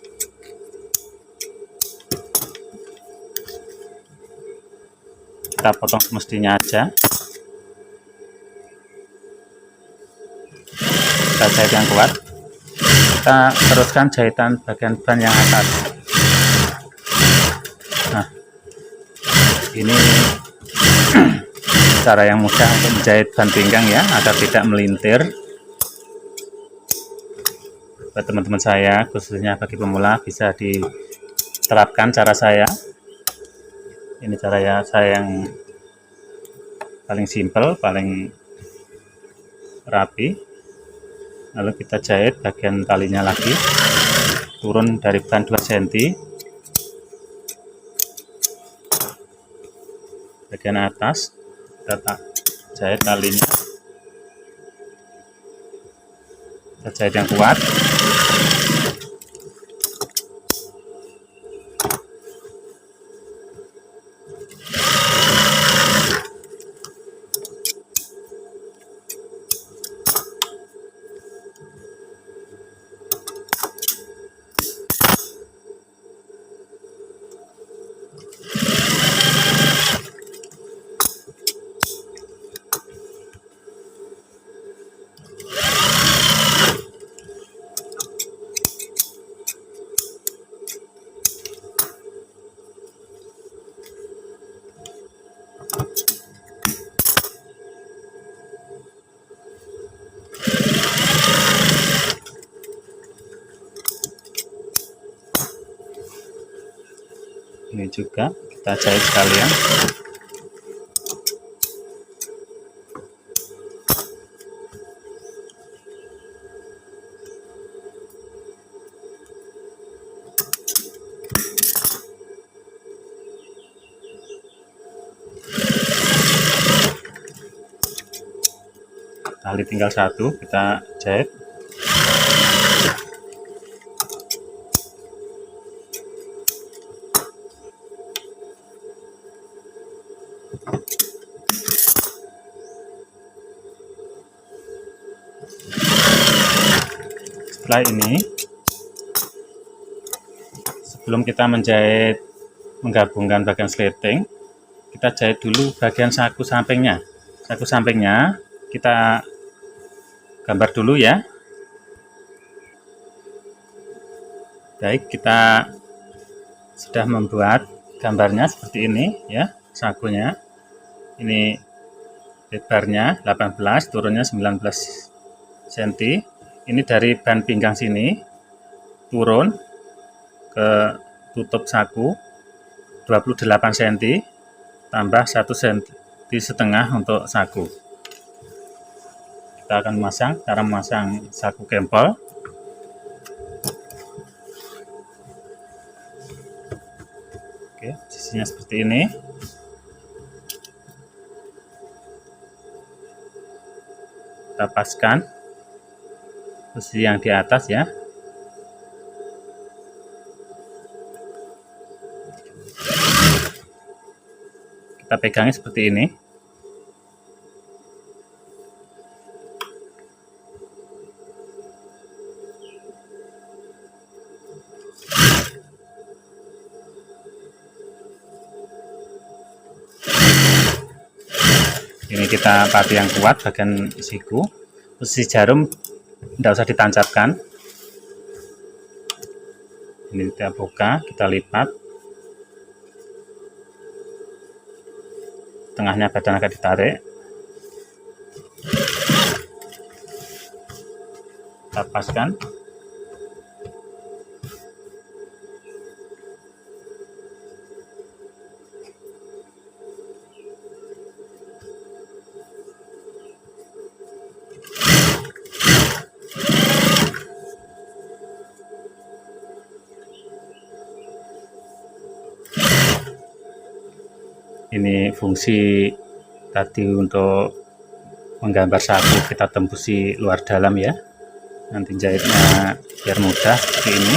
Kita potong semestinya aja. Kita jahit yang kuat. Kita teruskan jahitan bagian ban yang atas. Nah, ini cara yang mudah untuk menjahit ban pinggang ya, agar tidak melintir. Buat teman-teman saya, khususnya bagi pemula, bisa diterapkan cara saya. Ini cara ya saya yang paling simpel, paling rapi. Lalu kita jahit bagian talinya lagi, turun dari ban 2 cm. Bagian atas kita jahit talinya, kita jahit yang kuat. Ini juga kita jahit sekalian. Tali tinggal 1, kita jahit. Setelah ini, sebelum kita menggabungkan bagian sleting, kita jahit dulu bagian saku sampingnya. Saku sampingnya kita gambar dulu ya. Baik, kita sudah membuat gambarnya seperti ini ya, sakunya. Ini lebarnya 18, turunnya 19 cm. Ini dari ban pinggang sini turun ke tutup saku 28 cm, tambah 1,5 cm untuk saku. Kita akan memasang, cara memasang saku kempel. Oke, sisinya seperti ini. Kita paskan posisi yang di atas ya. kita pegangnya seperti ini. Ini kita pati yang kuat bagian siku. Terus si jarum tidak usah ditancapkan. Ini kita buka, kita lipat. Tengahnya badan agak ditarik. Kita paskan. Ini fungsi tadi untuk menggambar saku, kita tembusi luar dalam ya. Nanti jahitnya biar mudah seperti ini.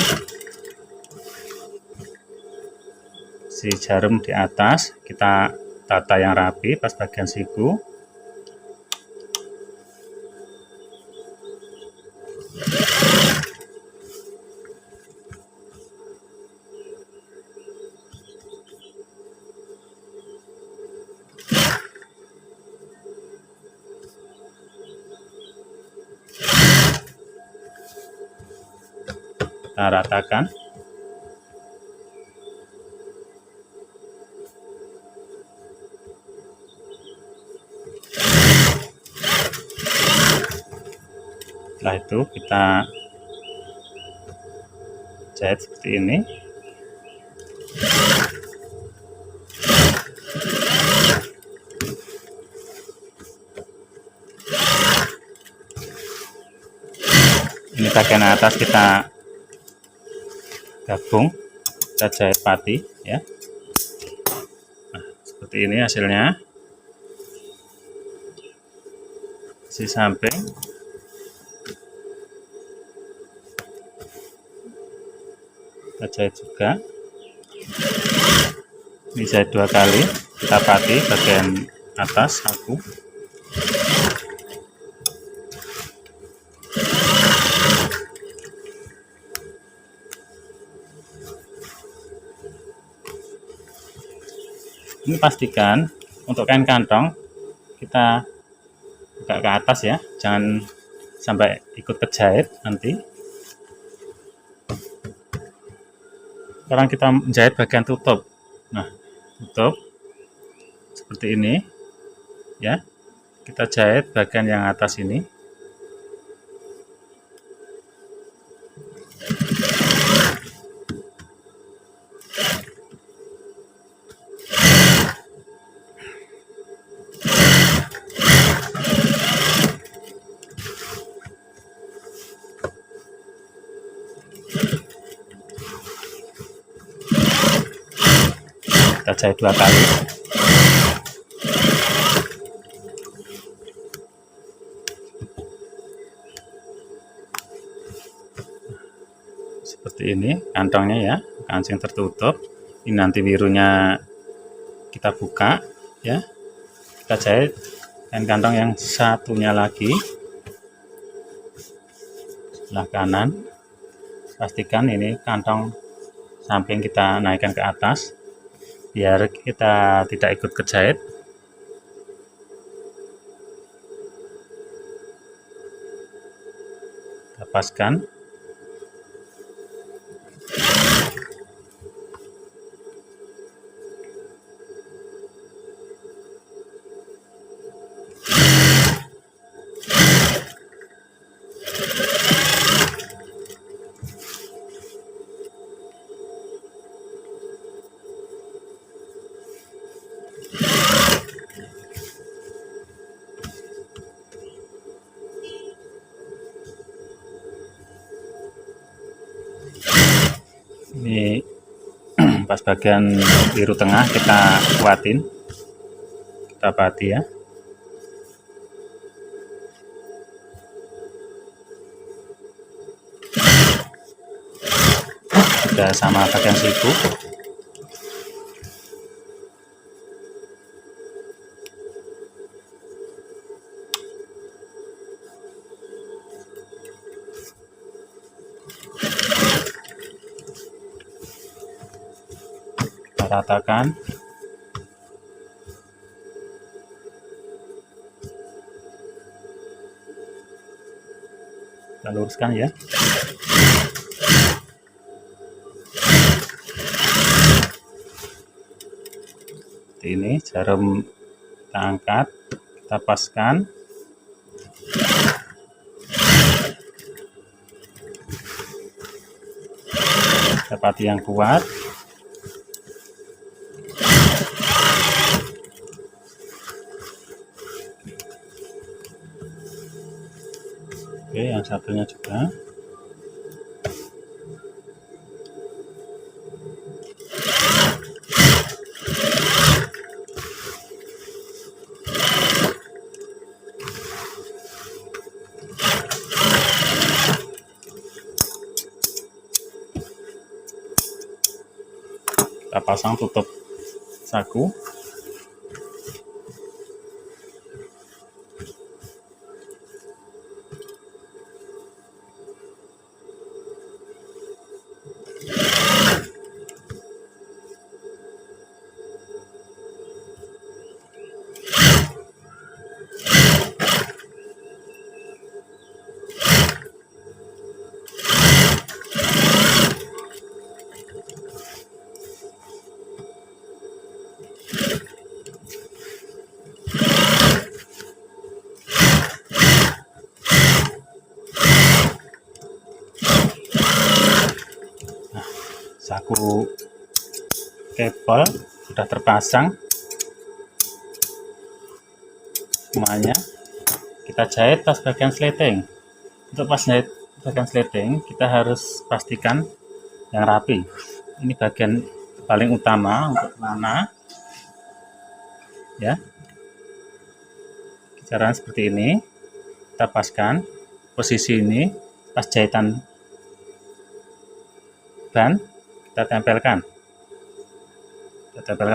Si jarum di atas kita tata yang rapi pas bagian siku. Kita ratakan. Setelah itu kita jahit seperti ini. Ini bagian atas kita gabung, kita jahit pati ya. Nah, seperti ini hasilnya. Si samping kita jahit juga. Ini jahit 2 kali, kita pati bagian atas saku. Ini pastikan untuk kain kantong kita buka ke atas ya, jangan sampai ikut kejahit nanti. Sekarang kita menjahit bagian tutup. Nah, tutup seperti ini ya. Kita jahit bagian yang atas ini. Kita jahit 2 kali. Seperti ini kantongnya ya, kancing tertutup. Ini nanti birunya kita buka ya. Kita jahit kain kantong yang satunya lagi sebelah kanan. Pastikan ini kantong samping kita naikkan ke atas biar kita tidak ikut kejahit. Kita paskan. Ini pas bagian biru tengah kita kuatin, kita pati ya. Juga sama bagian siku. kita ratakan. Kita luruskan ya. Seperti ini, jarum kita angkat, kita paskan. Dapati yang kuat. Oke, yang satunya juga. Kita pasang tutup saku. Saku kabel sudah terpasang semuanya. Kita jahit pas bagian sleting. Untuk pas jahit bagian sleting kita harus pastikan yang rapi. Ini bagian paling utama untuk celana ya. Caranya seperti ini. Kita paskan posisi ini pas jahitan ban, kita tempelkan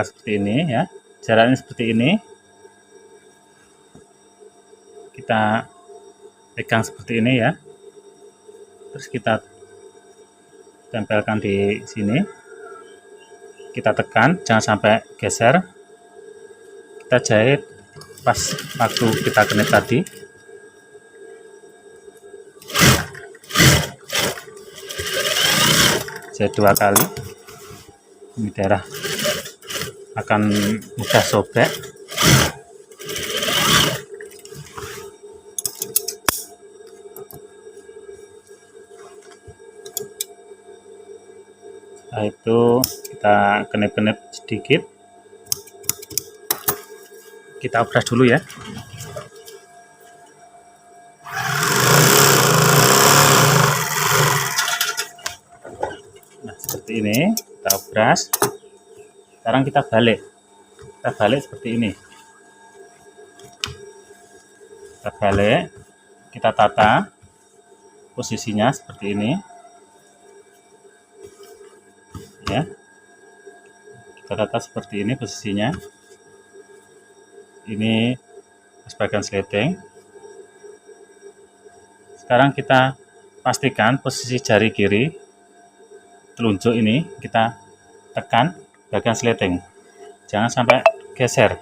seperti ini ya. Jaraknya seperti ini, kita pegang seperti ini ya, terus kita tempelkan di sini, kita tekan jangan sampai geser. Kita jahit pas waktu kita knit tadi. Jahit 2 kali, ini daerah akan mudah sobek. Setelah itu kita kenip-kenip sedikit, kita obras dulu ya. Nah seperti ini, kita obras. Sekarang kita balik seperti ini. Kita balik, kita tata posisinya seperti ini ya. Kita tata seperti ini posisinya. Ini bagian sleting. Sekarang kita pastikan posisi jari kiri telunjuk ini kita tekan bagian sleting, jangan sampai geser.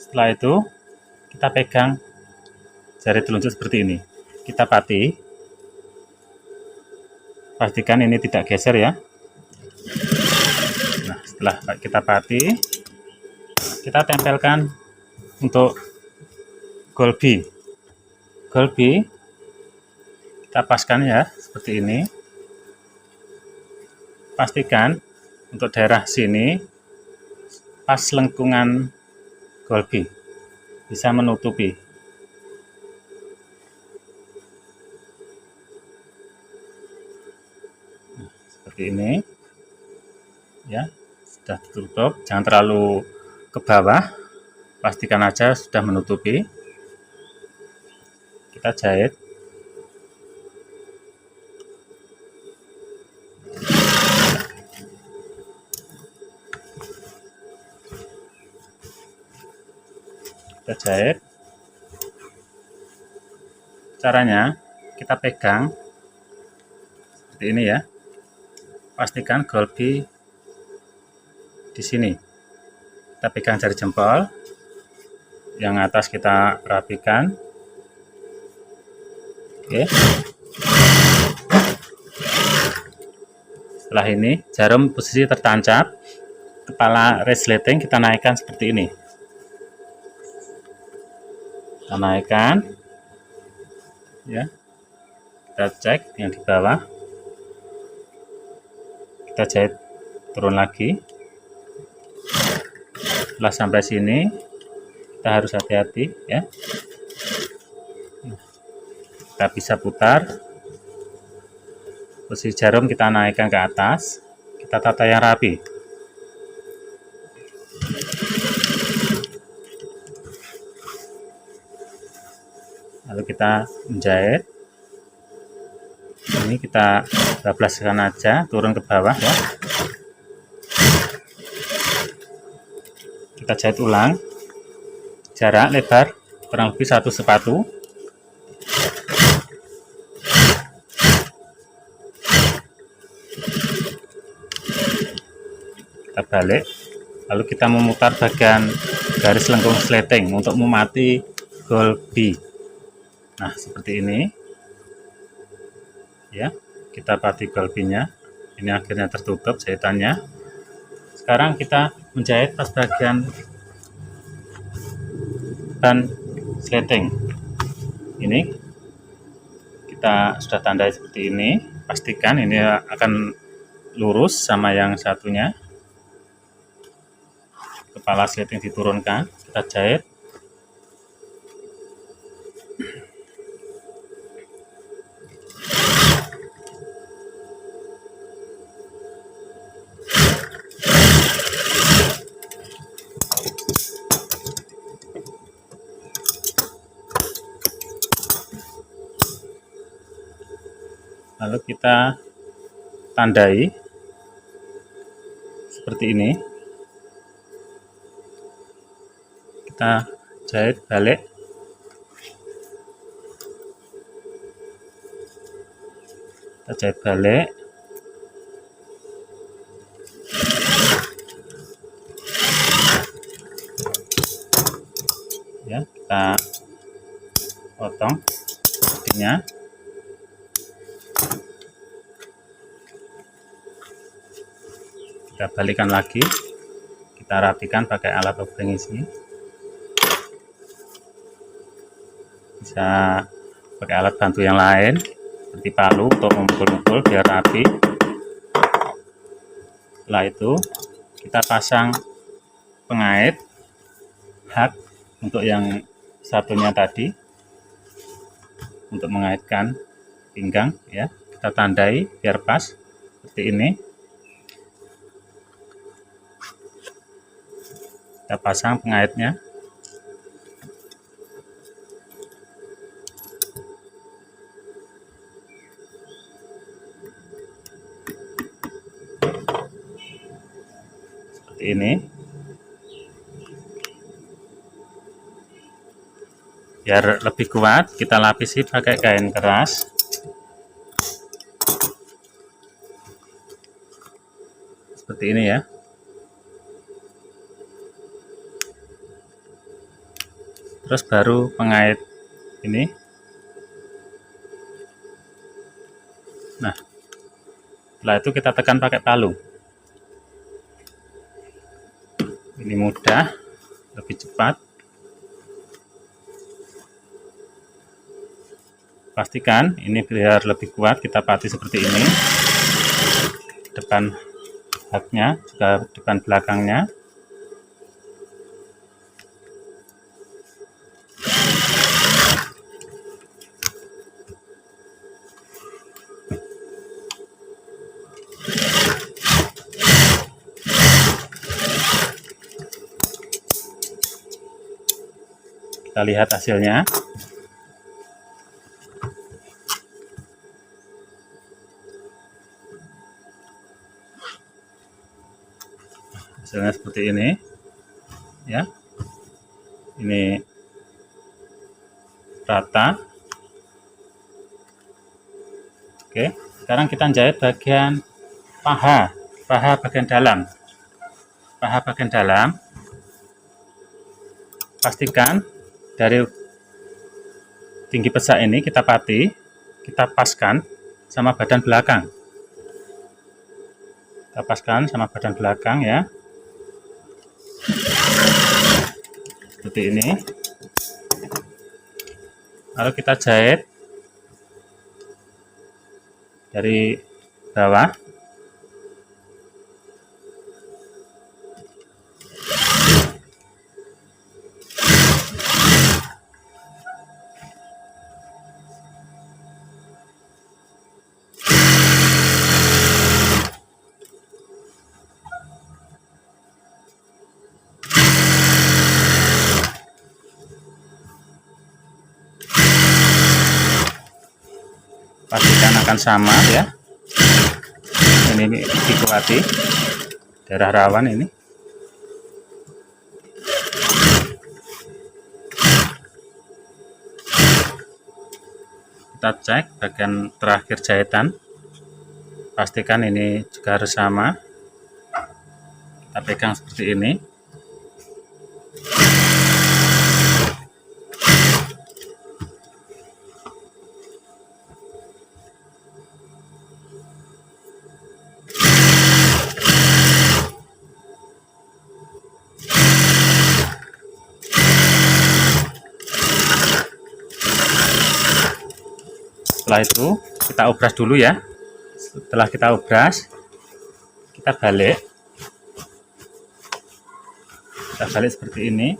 Setelah itu kita pegang jari telunjuk seperti ini, kita pati, pastikan ini tidak geser ya. Nah setelah kita pati, kita tempelkan untuk golbi, kita paskan ya seperti ini. Pastikan untuk daerah sini pas lengkungan golbi bisa menutupi. Nah, seperti ini ya, sudah tertutup, jangan terlalu ke bawah, pastikan aja sudah menutupi. Kita jahit. Kita jahit. Caranya kita pegang seperti ini ya. Pastikan golbi di sini. Kita pegang jari jempol, yang atas kita rapikan. Oke. Setelah ini jarum posisi tertancap, kepala resleting kita naikkan seperti ini. Kita naikkan, ya. Kita cek yang di bawah. Kita jahit turun lagi. Setelah sampai sini, kita harus hati-hati, ya. Kita bisa putar. Posisi jarum kita naikkan ke atas. Kita tata yang rapi. Lalu kita menjahit. Ini kita bablaskan aja, turun ke bawah, ya. Kita jahit ulang, jarak lebar kurang lebih 1 sepatu. Kita balik, lalu kita memutar bagian garis lengkung sleting untuk memati hole B. Nah, seperti ini, ya. Kita pati hole B-nya. Ini akhirnya tertutup jahitannya. Sekarang kita menjahit pas bagian ban sleting. Ini kita sudah tandai seperti ini. Pastikan ini akan lurus sama yang satunya. Kepala sleting diturunkan, kita jahit. Lalu kita tandai seperti ini. Kita jahit balik. Kita jahit balik. Ya, kita potong kakinya. Kita balikan lagi, kita rapikan pakai alat obeng isi. Bisa pakai alat bantu yang lain seperti palu untuk memukul-mukul biar rapi. Setelah itu kita pasang pengait hak untuk yang satunya tadi, untuk mengaitkan pinggang, ya. Kita tandai biar pas seperti ini. Kita pasang pengaitnya. Seperti ini. Biar lebih kuat, kita lapisi pakai kain keras. Seperti ini, ya. Terus baru pengait ini. Nah, setelah itu kita tekan pakai palu. Ini mudah, lebih cepat. Pastikan ini biar lebih kuat, kita pati seperti ini. Depan haknya, juga depan belakangnya. Kita lihat hasilnya. Hasilnya seperti ini, ya. Ini rata. Oke, sekarang kita jahit bagian paha bagian dalam. paha bagian dalam, pastikan dari tinggi pesak ini kita pati, kita paskan sama badan belakang. Kita paskan sama badan belakang ya. Seperti ini. Lalu kita jahit dari bawah. Pastikan akan sama ya. Ini dikuati daerah rawan ini. Kita cek bagian terakhir jahitan, pastikan ini juga harus sama. Kita pegang seperti ini. Setelah itu kita obras dulu ya. Setelah kita obras, kita balik. Kita balik seperti ini.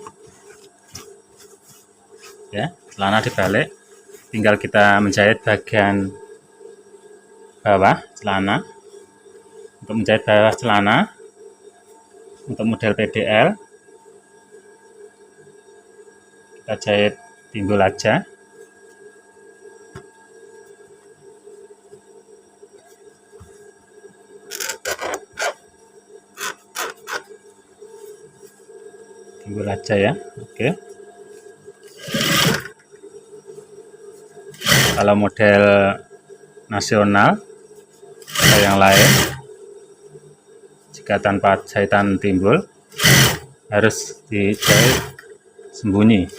Ya, celana dibalik. Tinggal kita menjahit bagian bawah celana. Untuk menjahit bawah celana, untuk model PDL, kita jahit timbul aja. Timbul aja ya. Oke. Kalau model nasional atau yang lain, jika tanpa jahitan timbul, harus dijahit sembunyi.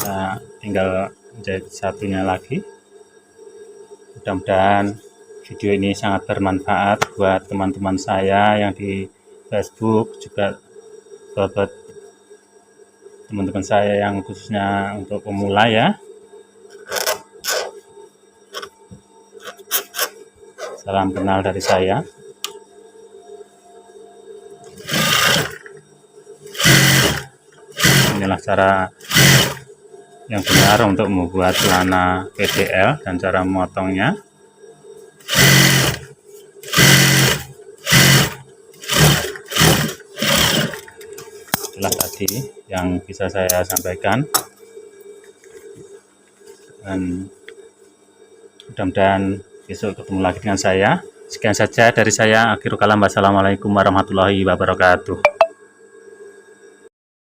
Nah, tinggal menjahit satunya lagi. Mudah-mudahan video ini sangat bermanfaat buat teman-teman saya yang di Facebook, juga buat teman-teman saya yang khususnya untuk pemula ya. Salam kenal dari saya. Inilah cara yang benar untuk membuat celana PDL dan cara memotongnya. Itulah tadi yang bisa saya sampaikan, dan mudah-mudahan besok ketemu lagi dengan saya. Sekian saja dari saya. Akhirul kalam. Wassalamualaikum warahmatullahi wabarakatuh.